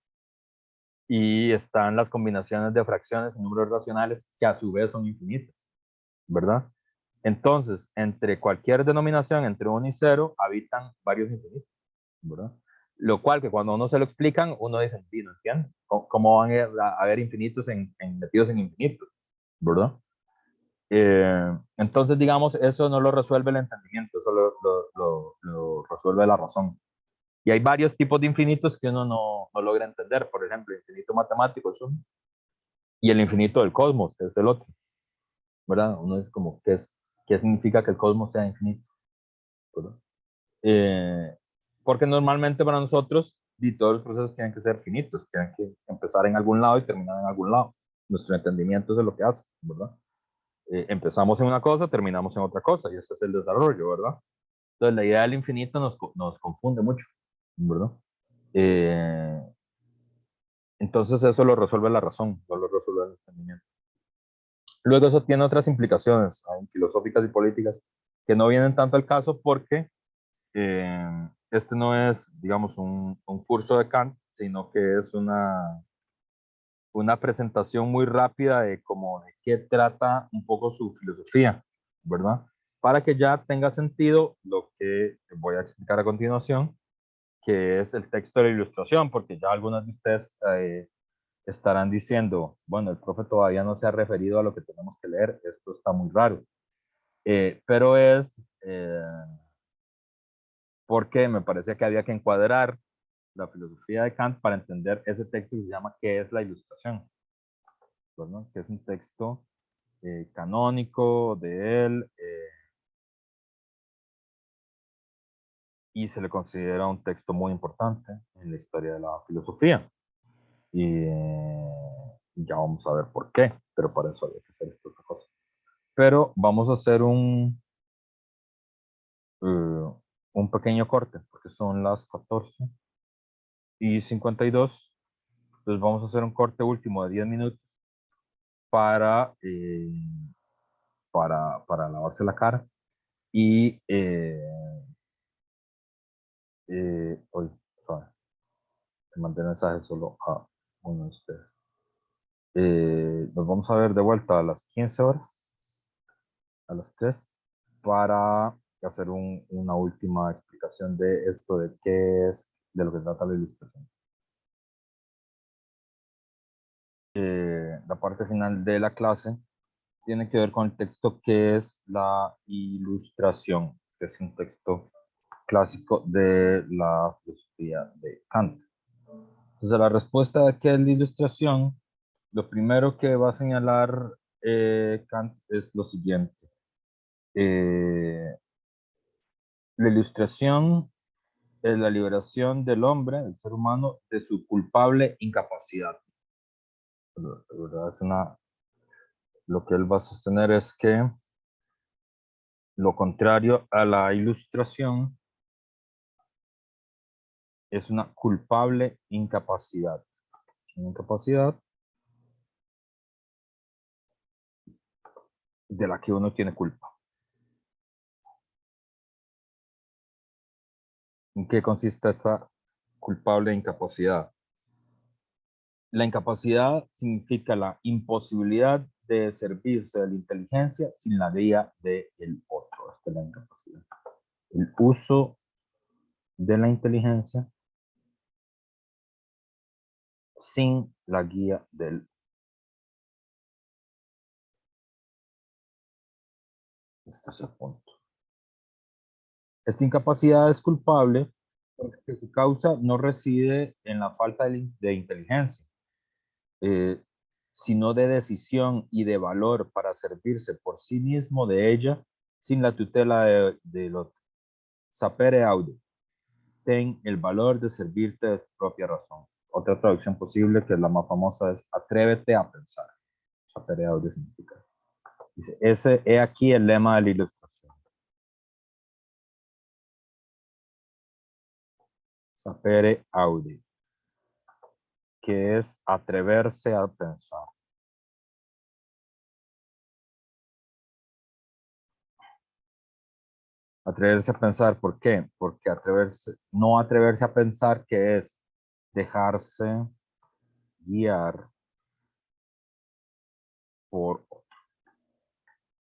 y están las combinaciones de fracciones y números racionales, que a su vez son infinitas, ¿verdad? Entonces, entre cualquier denominación, entre 1 y 0, habitan varios infinitos, ¿verdad? Lo cual que cuando uno se lo explican, uno dice, sí, no entiendo. ¿Cómo van a haber infinitos metidos en infinitos? ¿Verdad? Entonces, digamos, eso no lo resuelve el entendimiento, eso lo resuelve la razón. Y hay varios tipos de infinitos que uno no logra entender. Por ejemplo, el infinito matemático es uno, y el infinito del cosmos es el otro, ¿verdad? Uno es como, ¿qué significa que el cosmos sea infinito? ¿Verdad? Porque normalmente para nosotros todos los procesos tienen que ser finitos, tienen que empezar en algún lado y terminar en algún lado. Nuestro entendimiento es lo que hace, ¿verdad? Empezamos en una cosa, terminamos en otra cosa, y ese es el desarrollo, ¿verdad? Entonces la idea del infinito nos confunde mucho, ¿verdad? Eh, entonces eso lo resuelve la razón, no lo resuelve el entendimiento. Luego eso tiene otras implicaciones filosóficas y políticas que no vienen tanto al caso porque este no es, digamos, un curso de Kant, sino que es una presentación muy rápida de cómo de qué trata un poco su filosofía, ¿verdad? para que ya tenga sentido lo que voy a explicar a continuación, que es el texto de la ilustración, porque ya algunos de ustedes estarán diciendo, bueno, el profe todavía no se ha referido a lo que tenemos que leer, esto está muy raro. Pero es porque me parecía que había que encuadrar la filosofía de Kant para entender ese texto que se llama ¿Qué es la ilustración? ¿Verdad? Que es un texto canónico de él y se le considera un texto muy importante en la historia de la filosofía. Y ya vamos a ver por qué, pero para eso había que hacer esta otra cosa. Pero vamos a hacer un pequeño corte, porque son las 14:52. Entonces vamos a hacer un corte último de 10 minutos para lavarse la cara y hoy te mandé mensaje solo a uno de ustedes. Nos vamos a ver de vuelta a las 15 horas, a las 3, para hacer una última explicación de esto, de qué es, de lo que trata la ilustración. La parte final de la clase tiene que ver con el texto que es la ilustración, que es un texto clásico de la filosofía de Kant. Entonces, la respuesta de qué es la ilustración, lo primero que va a señalar Kant es lo siguiente. La ilustración es la liberación del hombre, del ser humano, de su culpable incapacidad. Lo que él va a sostener es que lo contrario a la ilustración es una culpable incapacidad. Una incapacidad de la que uno tiene culpa. ¿En qué consiste esta culpable incapacidad? La incapacidad significa la imposibilidad de servirse de la inteligencia sin la guía del otro. Esta es la incapacidad. El uso de la inteligencia sin la guía del otro. Este es el punto. Esta incapacidad es culpable porque su causa no reside en la falta de inteligencia, sino de decisión y de valor para servirse por sí mismo de ella sin la tutela del otro. Sapere aude. Ten el valor de servirte de tu propia razón. Otra traducción posible, que es la más famosa, es atrévete a pensar. Sapere aude significa. Dice, ese es aquí el lema de la ilustración. Sapere aude, que es atreverse a pensar. Atreverse a pensar, ¿por qué? Porque no atreverse a pensar, que es dejarse guiar por otro.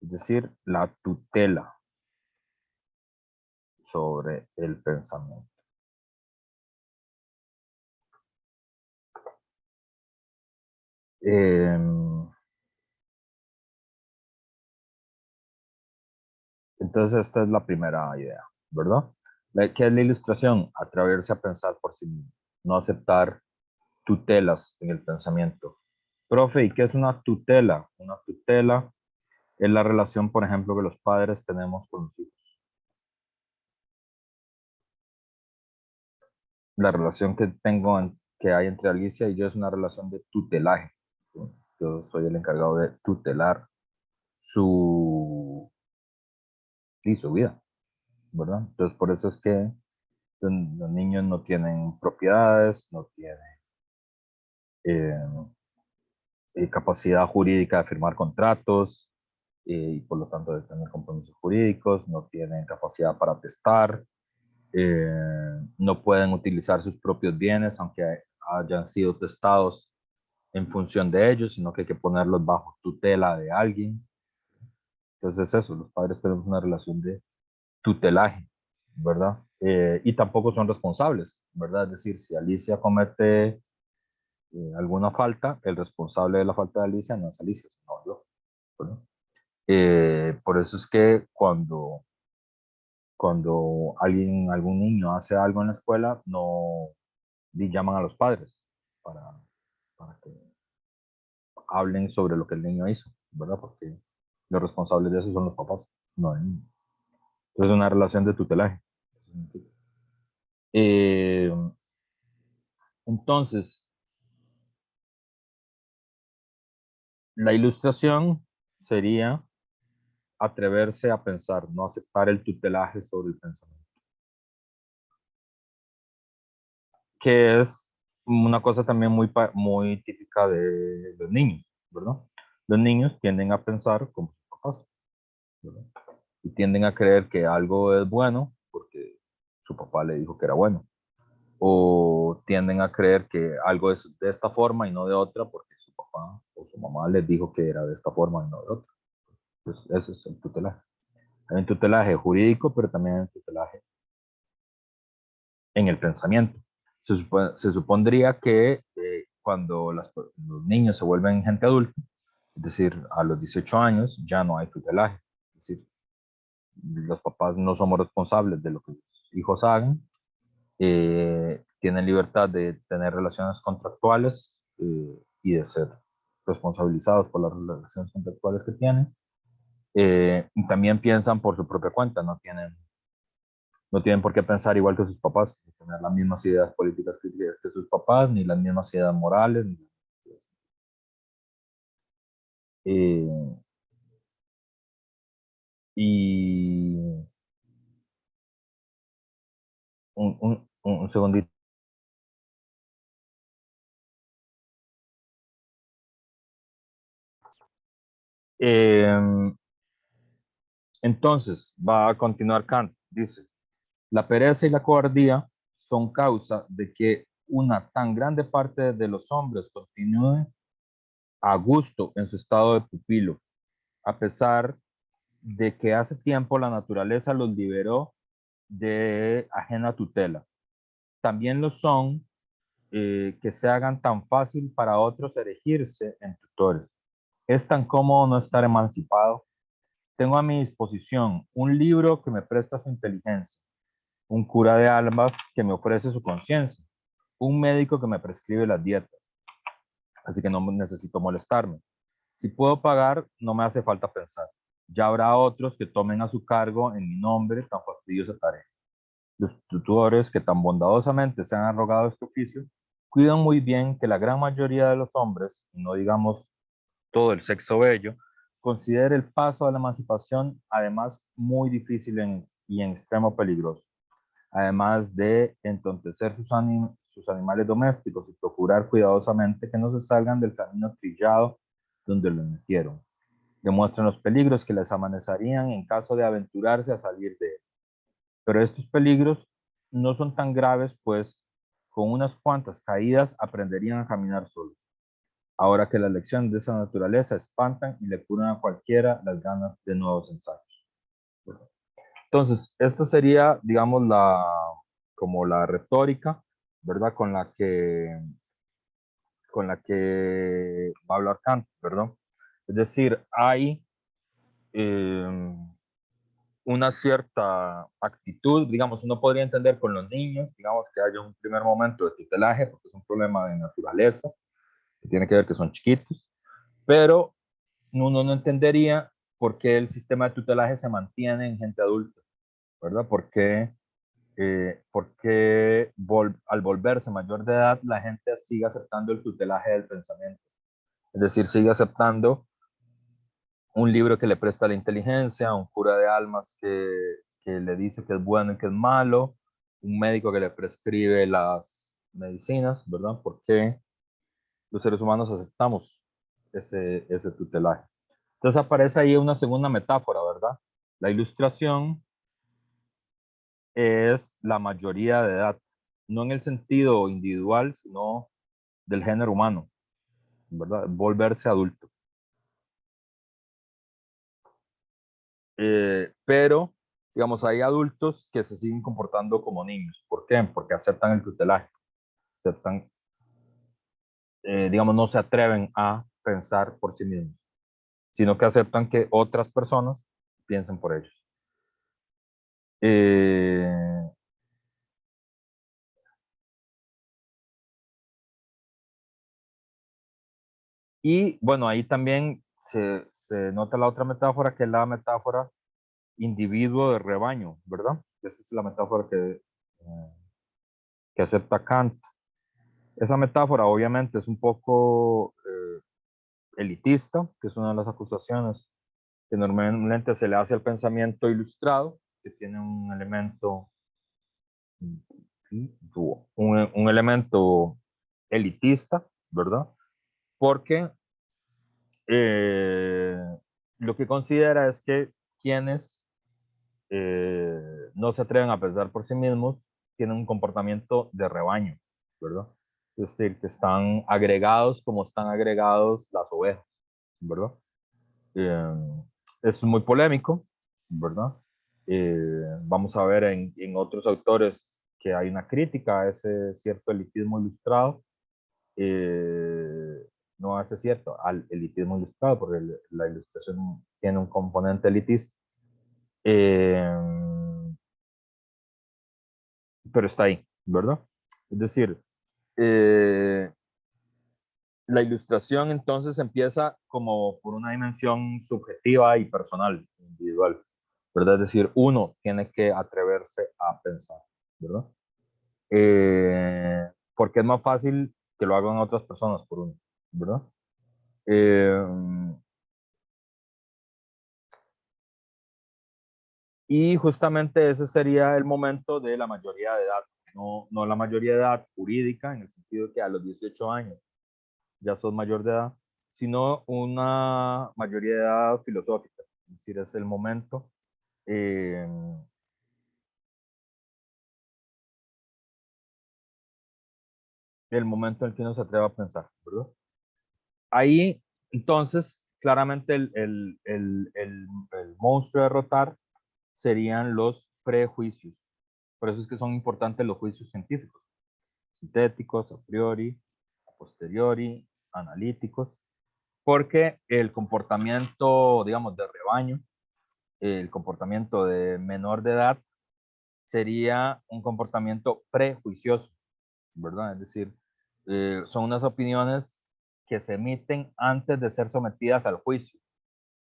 Es decir, la tutela sobre el pensamiento. Entonces esta es la primera idea, ¿verdad? ¿Qué es la ilustración? Atreverse a pensar por sí mismo, no aceptar tutelas en el pensamiento. Profe, ¿y qué es una tutela? Una tutela es la relación, por ejemplo, que los padres tenemos con los hijos. La relación que hay entre Alicia y yo es una relación de tutelaje. Yo soy el encargado de tutelar su vida, ¿verdad? Entonces, por eso es que los niños no tienen propiedades, no tienen capacidad jurídica de firmar contratos y por lo tanto de tener compromisos jurídicos, no tienen capacidad para testar, no pueden utilizar sus propios bienes aunque hayan sido testados en función de ellos, sino que hay que ponerlos bajo tutela de alguien. Entonces es eso, los padres tenemos una relación de tutelaje, ¿verdad? Y tampoco son responsables, ¿verdad? Es decir, si Alicia comete alguna falta, el responsable de la falta de Alicia no es Alicia, sino yo, ¿verdad? Por eso es que cuando algún niño hace algo en la escuela, no llaman a los padres para que hablen sobre lo que el niño hizo, ¿verdad? Porque los responsables de eso son los papás, no el niño. Entonces es una relación de tutelaje. Eh, entonces, la ilustración sería atreverse a pensar, no aceptar el tutelaje sobre el pensamiento. Que es una cosa también muy típica de los niños, ¿verdad? Los niños tienden a pensar como sus papás, ¿verdad? Y tienden a creer que algo es bueno porque su papá le dijo que era bueno. O tienden a creer que algo es de esta forma y no de otra porque su papá o su mamá les dijo que era de esta forma y no de otra. Pues ese es el tutelaje. Hay un tutelaje jurídico, pero también hay un tutelaje en el pensamiento. Se supondría que cuando los niños se vuelven gente adulta, es decir, a los 18 años, ya no hay tutelaje. Es decir, los papás no somos responsables de lo que los hijos hagan, tienen libertad de tener relaciones contractuales y de ser responsabilizados por las relaciones contractuales que tienen. Y también piensan por su propia cuenta, no tienen por qué pensar igual que sus papás, ni tener las mismas ideas políticas que sus papás, ni las mismas ideas morales. Eh, y un segundito. Eh, entonces, va a continuar Kant. Dice, la pereza y la cobardía son causa de que una tan grande parte de los hombres continúe a gusto en su estado de pupilo, a pesar de que hace tiempo la naturaleza los liberó de ajena tutela. También lo son que se hagan tan fácil para otros erigirse en tutores. Es tan cómodo no estar emancipado. Tengo a mi disposición un libro que me presta su inteligencia, un cura de almas que me ofrece su conciencia, un médico que me prescribe las dietas, así que no necesito molestarme. Si puedo pagar, no me hace falta pensar. Ya habrá otros que tomen a su cargo en mi nombre tan fastidiosa tarea. Los tutores que tan bondadosamente se han arrogado este oficio, cuidan muy bien que la gran mayoría de los hombres, y no digamos todo el sexo bello, considere el paso a la emancipación además muy difícil y en extremo peligroso, además de entontecer sus animales domésticos y procurar cuidadosamente que no se salgan del camino trillado donde los metieron. Demuestran los peligros que les amanezarían en caso de aventurarse a salir de él. Pero estos peligros no son tan graves, pues con unas cuantas caídas aprenderían a caminar solos. Ahora que las lecciones de esa naturaleza espantan y le curan a cualquiera las ganas de nuevos ensayos. Entonces, esta sería, digamos, como la retórica, ¿verdad? Con la que va a hablar Kant, ¿verdad? Es decir, hay eh, una cierta actitud, digamos, uno podría entender con los niños, digamos, que haya un primer momento de tutelaje, porque es un problema de naturaleza, que tiene que ver que son chiquitos, pero uno no entendería por qué el sistema de tutelaje se mantiene en gente adulta, ¿verdad? Porque al volverse mayor de edad, la gente sigue aceptando el tutelaje del pensamiento. Es decir, sigue aceptando un libro que le presta la inteligencia, un cura de almas que le dice que es bueno y que es malo, un médico que le prescribe las medicinas, ¿verdad? Porque los seres humanos aceptamos ese tutelaje. Entonces aparece ahí una segunda metáfora, ¿verdad? La ilustración es la mayoría de edad, no en el sentido individual, sino del género humano, ¿verdad? Volverse adulto. pero, digamos, hay adultos que se siguen comportando como niños. ¿Por qué? Porque aceptan el tutelaje, aceptan, digamos, no se atreven a pensar por sí mismos, sino que aceptan que otras personas piensen por ellos. Y bueno, ahí también se nota la otra metáfora, que es la metáfora individuo de rebaño, ¿verdad? Esa es la metáfora que acepta Kant. Esa metáfora obviamente es un poco elitista, que es una de las acusaciones que normalmente se le hace al pensamiento ilustrado, que tiene un elemento, un elemento elitista, ¿verdad? Porque lo que considera es que quienes no se atreven a pensar por sí mismos tienen un comportamiento de rebaño, ¿verdad? Es decir, que están agregados como están agregados las ovejas, ¿verdad? Eh, es muy polémico, ¿verdad? Vamos a ver en otros autores que hay una crítica a ese cierto elitismo ilustrado, no hace cierto al elitismo ilustrado, porque la ilustración tiene un componente elitista, pero está ahí, ¿verdad? Es decir, la ilustración entonces empieza como por una dimensión subjetiva y personal, individual, ¿verdad? Es decir, uno tiene que atreverse a pensar, ¿verdad? Porque es más fácil que lo hagan otras personas por uno, ¿verdad? Eh, y justamente ese sería el momento de la mayoría de edad, no la mayoría de edad jurídica, en el sentido que a los 18 años ya sos mayor de edad, sino una mayoría de edad filosófica. Es decir, es eh, el momento en el que uno se atreve a pensar, ¿verdad? Ahí, entonces, claramente el monstruo a derrotar serían los prejuicios. Por eso es que son importantes los juicios científicos, sintéticos, a priori, a posteriori, analíticos, porque el comportamiento, digamos, de rebaño, el comportamiento de menor de edad, sería un comportamiento prejuicioso, ¿verdad? Es decir, son unas opiniones que se emiten antes de ser sometidas al juicio,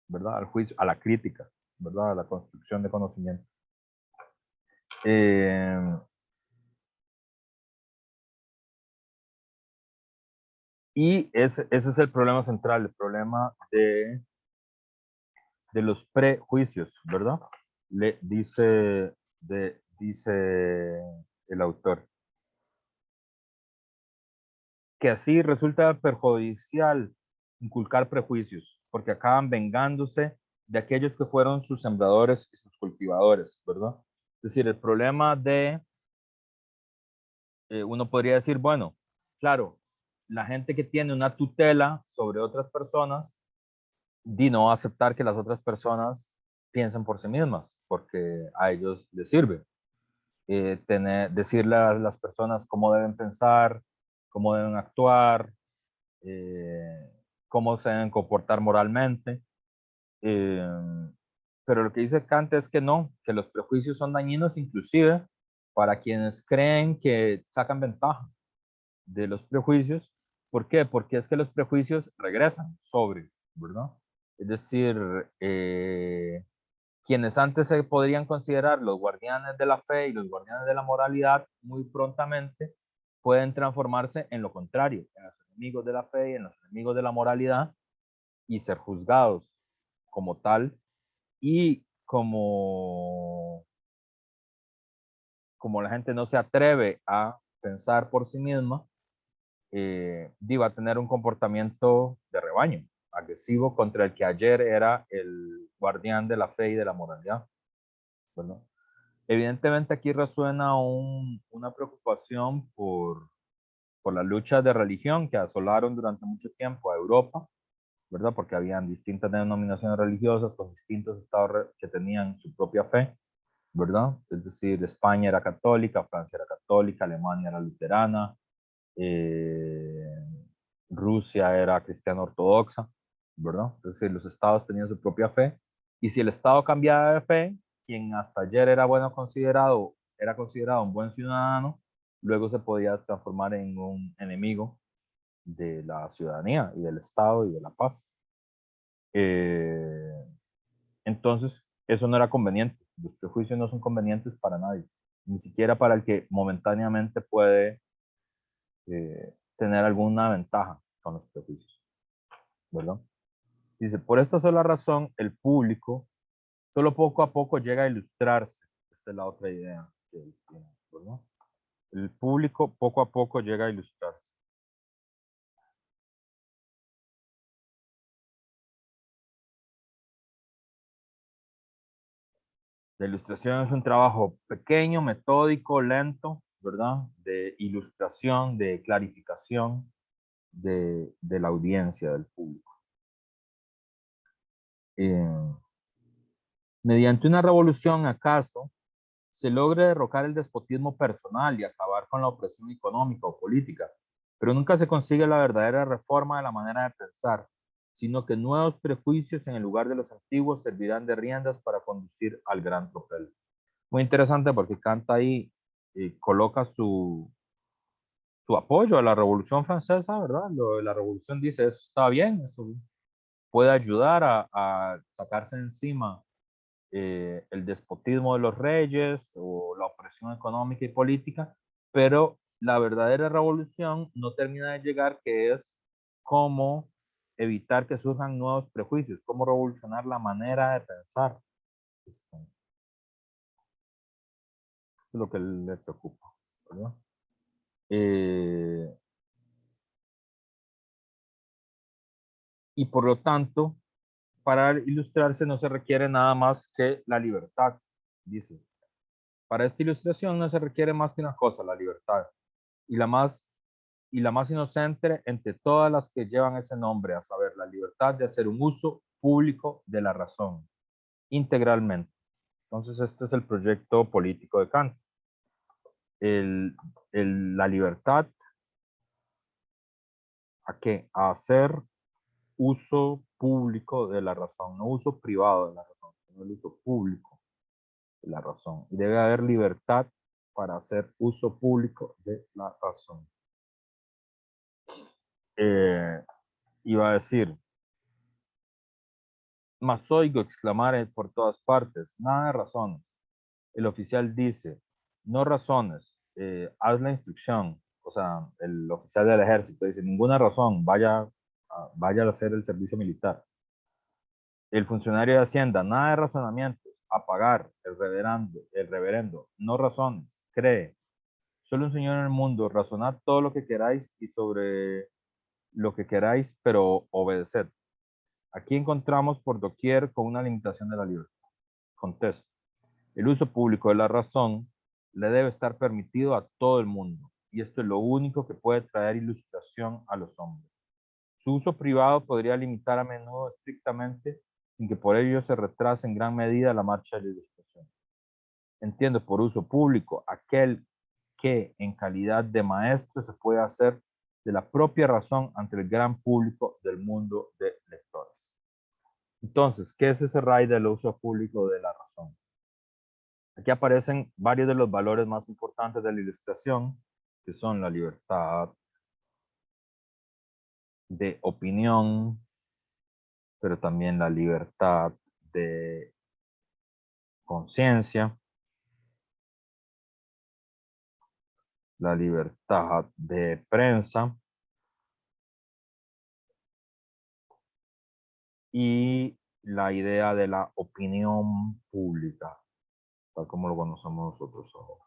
¿verdad? Al juicio, a la crítica, ¿verdad? A la construcción de conocimiento. Y ese es el problema central, el problema de los prejuicios, ¿verdad? Dice el autor, que así resulta perjudicial inculcar prejuicios, porque acaban vengándose de aquellos que fueron sus sembradores y sus cultivadores, ¿verdad? Es decir, el problema uno podría decir, bueno, claro, la gente que tiene una tutela sobre otras personas, no va a aceptar que las otras personas piensen por sí mismas, porque a ellos les sirve. Decirle a las personas cómo deben pensar, cómo deben actuar, eh, cómo se deben comportar moralmente. Eh, pero lo que dice Kant es que no, que los prejuicios son dañinos inclusive para quienes creen que sacan ventaja de los prejuicios. ¿Por qué? Porque es que los prejuicios regresan sobre, ¿verdad? Es decir, quienes antes se podrían considerar los guardianes de la fe y los guardianes de la moralidad, muy prontamente pueden transformarse en lo contrario, en los enemigos de la fe y en los enemigos de la moralidad, y ser juzgados como tal, y como la gente no se atreve a pensar por sí misma, va a tener un comportamiento de rebaño, agresivo contra el que ayer era el guardián de la fe y de la moralidad. Bueno, evidentemente aquí resuena una preocupación por las luchas de religión que asolaron durante mucho tiempo a Europa, ¿verdad? Porque habían distintas denominaciones religiosas con distintos estados que tenían su propia fe, ¿verdad? Es decir, España era católica, Francia era católica, Alemania era luterana, eh, Rusia era cristiana ortodoxa, ¿verdad? Es decir, los estados tenían su propia fe, y si el estado cambiaba de fe, quien hasta ayer era era considerado un buen ciudadano, luego se podía transformar en un enemigo de la ciudadanía y del estado y de la paz. Entonces, eso no era conveniente. Los prejuicios no son convenientes para nadie, ni siquiera para el que momentáneamente puede tener alguna ventaja con los prejuicios, ¿verdad? Dice, por esta sola razón, el público solo poco a poco llega a ilustrarse. Esta es la otra idea que él tiene, ¿verdad? El público poco a poco llega a ilustrarse. La ilustración es un trabajo pequeño, metódico, lento, ¿verdad? De ilustración, de clarificación de la audiencia, del público. Mediante una revolución, acaso, se logre derrocar el despotismo personal y acabar con la opresión económica o política, pero nunca se consigue la verdadera reforma de la manera de pensar, sino que nuevos prejuicios en el lugar de los antiguos servirán de riendas para conducir al gran tropel. Muy interesante porque Kant ahí coloca su apoyo a la Revolución Francesa, ¿verdad? Lo de la Revolución dice, eso está bien, eso puede ayudar a sacarse encima el despotismo de los reyes o la opresión económica y política, pero la verdadera revolución no termina de llegar, que es cómo evitar que surjan nuevos prejuicios, cómo revolucionar la manera de pensar. Esto es lo que le preocupa, ¿verdad? Y por lo tanto, para ilustrarse no se requiere nada más que la libertad, dice. Para esta ilustración no se requiere más que una cosa, la libertad. Y la más inocente entre todas las que llevan ese nombre, a saber, la libertad de hacer un uso público de la razón, integralmente. Entonces, este es el proyecto político de Kant. La libertad, ¿a qué? A hacer uso público de la razón, no uso privado de la razón, sino el uso público de la razón. Y debe haber libertad para hacer uso público de la razón. Iba a decir, mas oigo exclamar por todas partes, nada de razones. El oficial dice, no razones, haz la instrucción. O sea, el oficial del ejército dice, ninguna razón, vaya a hacer el servicio militar. El funcionario de Hacienda, nada de razonamientos, a pagar, el reverendo, no razones, cree. Solo un señor en el mundo, razonad todo lo que queráis y sobre lo que queráis, pero obedeced. Aquí encontramos por doquier con una limitación de la libertad. Contesto. El uso público de la razón le debe estar permitido a todo el mundo, y esto es lo único que puede traer ilustración a los hombres. Su uso privado podría limitar a menudo estrictamente, sin que por ello se retrase en gran medida la marcha de la ilustración. Entiendo por uso público aquel que en calidad de maestro se puede hacer de la propia razón ante el gran público del mundo de lectores. Entonces, ¿qué es ese RAI del uso público de la razón? Aquí aparecen varios de los valores más importantes de la ilustración, que son la libertad de opinión, pero también la libertad de conciencia, la libertad de prensa y la idea de la opinión pública, tal como lo conocemos nosotros ahora,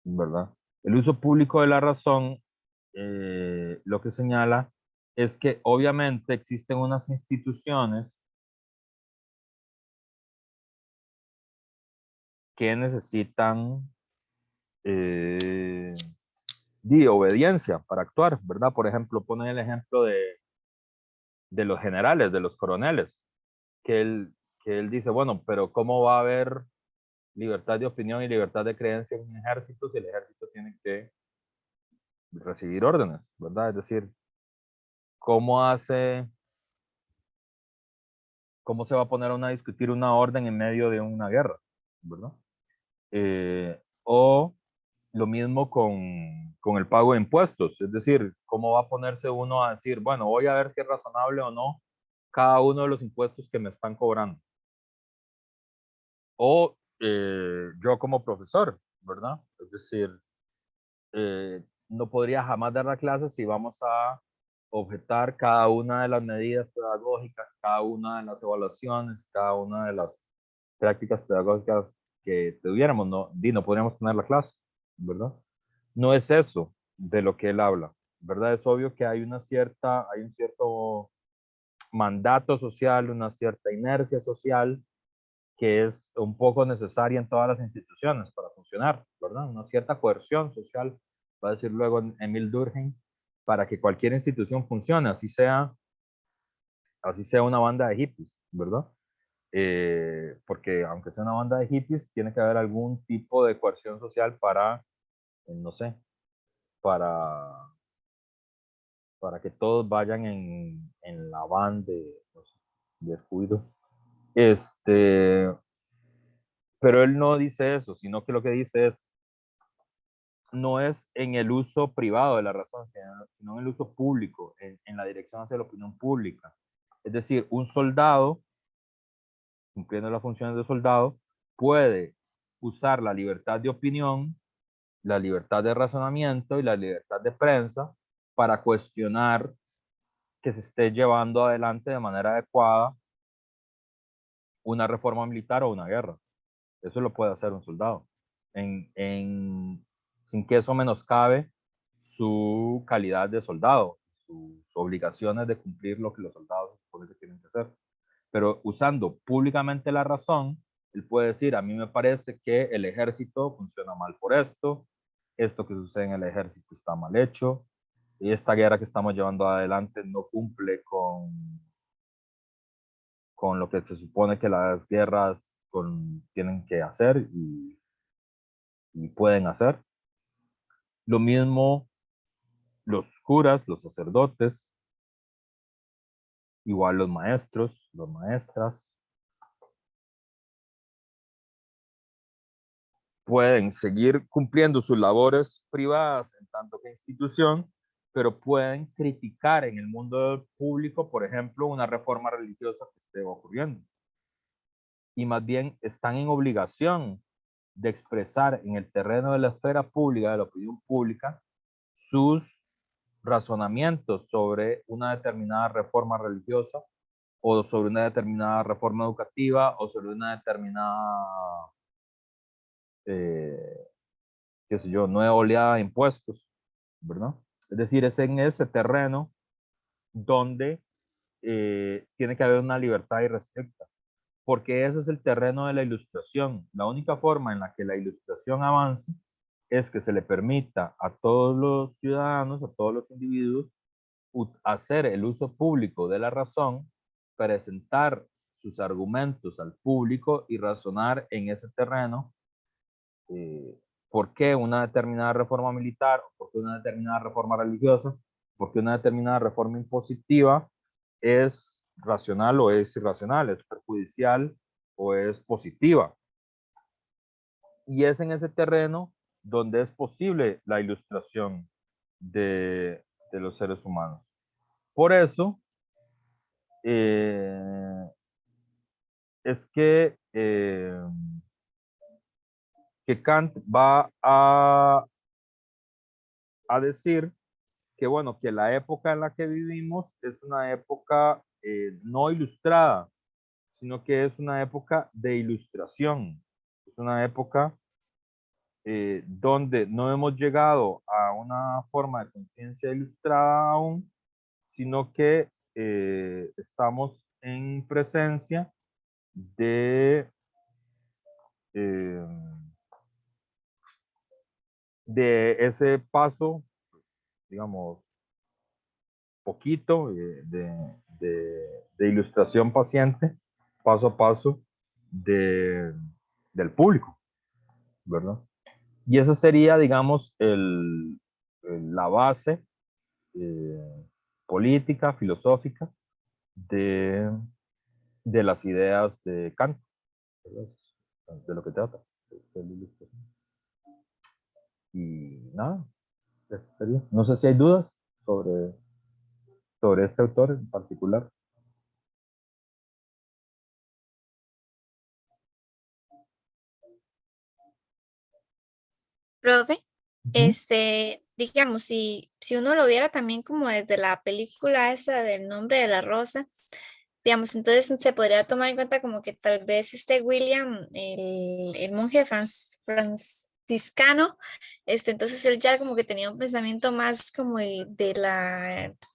¿verdad? El uso público de la razón, lo que señala es que obviamente existen unas instituciones que necesitan de obediencia para actuar, ¿verdad? Por ejemplo, pone el ejemplo de los generales, de los coroneles, que él dice, bueno, pero ¿cómo va a haber libertad de opinión y libertad de creencia en un ejército si el ejército tiene que recibir órdenes, ¿verdad? Es decir, ¿cómo se va a poner a discutir una orden en medio de una guerra, ¿verdad? O lo mismo con el pago de impuestos, es decir, ¿cómo va a ponerse uno a decir, bueno, voy a ver si es razonable o no cada uno de los impuestos que me están cobrando? O yo como profesor, ¿verdad? Es decir, no podría jamás dar la clase si vamos a objetar cada una de las medidas pedagógicas, cada una de las evaluaciones, cada una de las prácticas pedagógicas que tuviéramos, no podríamos tener la clase, ¿verdad? No es eso de lo que él habla, ¿verdad? Es obvio que hay un cierto mandato social, una cierta inercia social que es un poco necesaria en todas las instituciones para funcionar, ¿verdad? Una cierta coerción social, va a decir luego Emil Durkheim, para que cualquier institución funcione, así sea una banda de hippies, ¿verdad? Porque aunque sea una banda de hippies, tiene que haber algún tipo de coerción social para, no sé, para, para que todos vayan en la van de, no sé, descuido. Pero él no dice eso, sino que lo que dice es, no es en el uso privado de la razón, sino en el uso público, en la dirección hacia la opinión pública. Es decir, un soldado, cumpliendo las funciones de soldado, puede usar la libertad de opinión, la libertad de razonamiento y la libertad de prensa para cuestionar que se esté llevando adelante de manera adecuada una reforma militar o una guerra. Eso lo puede hacer un soldado, sin que eso menoscabe su calidad de soldado, sus obligaciones de cumplir lo que los soldados suponen que tienen que hacer. Pero usando públicamente la razón, él puede decir, a mí me parece que el ejército funciona mal por esto que sucede en el ejército está mal hecho, y esta guerra que estamos llevando adelante no cumple con lo que se supone que las guerras tienen que hacer y pueden hacer. Lo mismo los curas, los sacerdotes, igual los maestros, las maestras, pueden seguir cumpliendo sus labores privadas en tanto que institución, pero pueden criticar en el mundo público, por ejemplo, una reforma religiosa que esté ocurriendo. Y más bien están en obligación de expresar en el terreno de la esfera pública, de la opinión pública, sus razonamientos sobre una determinada reforma religiosa o sobre una determinada reforma educativa o sobre una determinada, eh, qué sé yo, nueva oleada de impuestos, ¿verdad? Es decir, es en ese terreno donde tiene que haber una libertad irrestricta, porque ese es el terreno de la ilustración. La única forma en la que la ilustración avance es que se le permita a todos los ciudadanos, a todos los individuos, hacer el uso público de la razón, presentar sus argumentos al público y razonar en ese terreno por qué una determinada reforma militar, por qué una determinada reforma religiosa, por qué una determinada reforma impositiva es racional o es irracional, es perjudicial o es positiva. Y es en ese terreno donde es posible la ilustración de los seres humanos. Por eso, es que Kant va a decir que, bueno, que la época en la que vivimos es una época no ilustrada, sino que es una época de ilustración. Es una época donde no hemos llegado a una forma de conciencia ilustrada aún, sino que estamos en presencia de, eh, de ese paso digamos, poquito de ilustración paciente, paso a paso, del público, ¿verdad? Y esa sería, digamos, la base política, filosófica de las ideas de Kant, ¿verdad? De lo que trata. Y nada, eso sería. No sé si hay dudas sobre este autor en particular. Profe, Ujú. digamos, si uno lo viera también como desde la película esa del Nombre de la Rosa, digamos, entonces se podría tomar en cuenta como que tal vez este William, el monje franciscano, entonces él ya como que tenía un pensamiento más como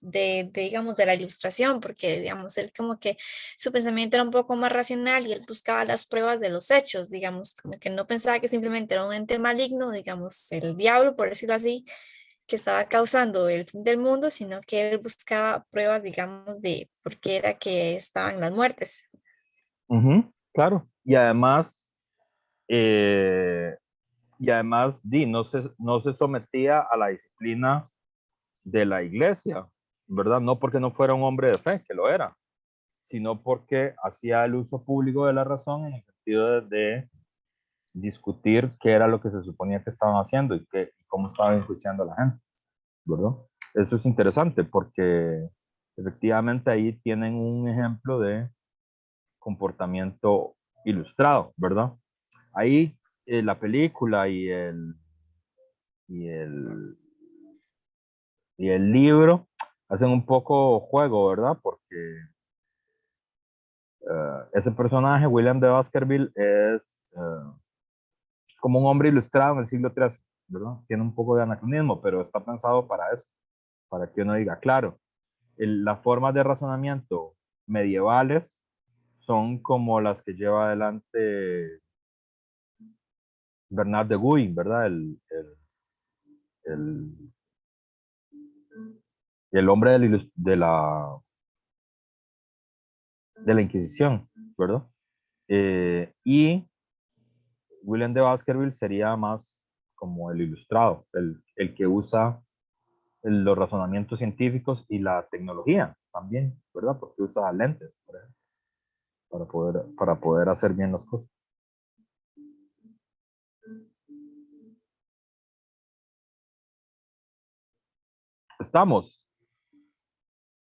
digamos, de la ilustración, porque, digamos, él como que su pensamiento era un poco más racional y él buscaba las pruebas de los hechos, digamos, como que no pensaba que simplemente era un ente maligno, digamos, el diablo, por decirlo así, que estaba causando el fin del mundo, sino que él buscaba pruebas, digamos, de por qué era que estaban las muertes. Ujú, claro. Eh, y además, no se sometía a la disciplina de la iglesia, ¿verdad? No porque no fuera un hombre de fe, que lo era, sino porque hacía el uso público de la razón en el sentido de discutir qué era lo que se suponía que estaban haciendo y cómo estaban enjuiciando a la gente, ¿verdad? Eso es interesante porque efectivamente ahí tienen un ejemplo de comportamiento ilustrado, ¿verdad? Ahí la película y el, y el libro hacen un poco juego, ¿verdad? Porque ese personaje, William de Baskerville, es como un hombre ilustrado en el siglo XIII, ¿verdad? Tiene un poco de anacronismo, pero está pensado para eso, para que uno diga, claro, las formas de razonamiento medievales son como las que lleva adelante Bernard de Guy, ¿verdad? El, el hombre de la Inquisición, ¿verdad? Y William de Baskerville sería más como el ilustrado, el que usa los razonamientos científicos y la tecnología también, ¿verdad? Porque usa lentes, por ejemplo, para poder hacer bien las cosas. Estamos,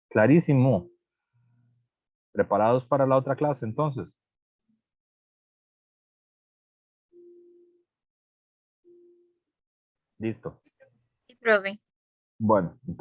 clarísimo, preparados para la otra clase, entonces. Listo. Sí, profe. Bueno, entonces.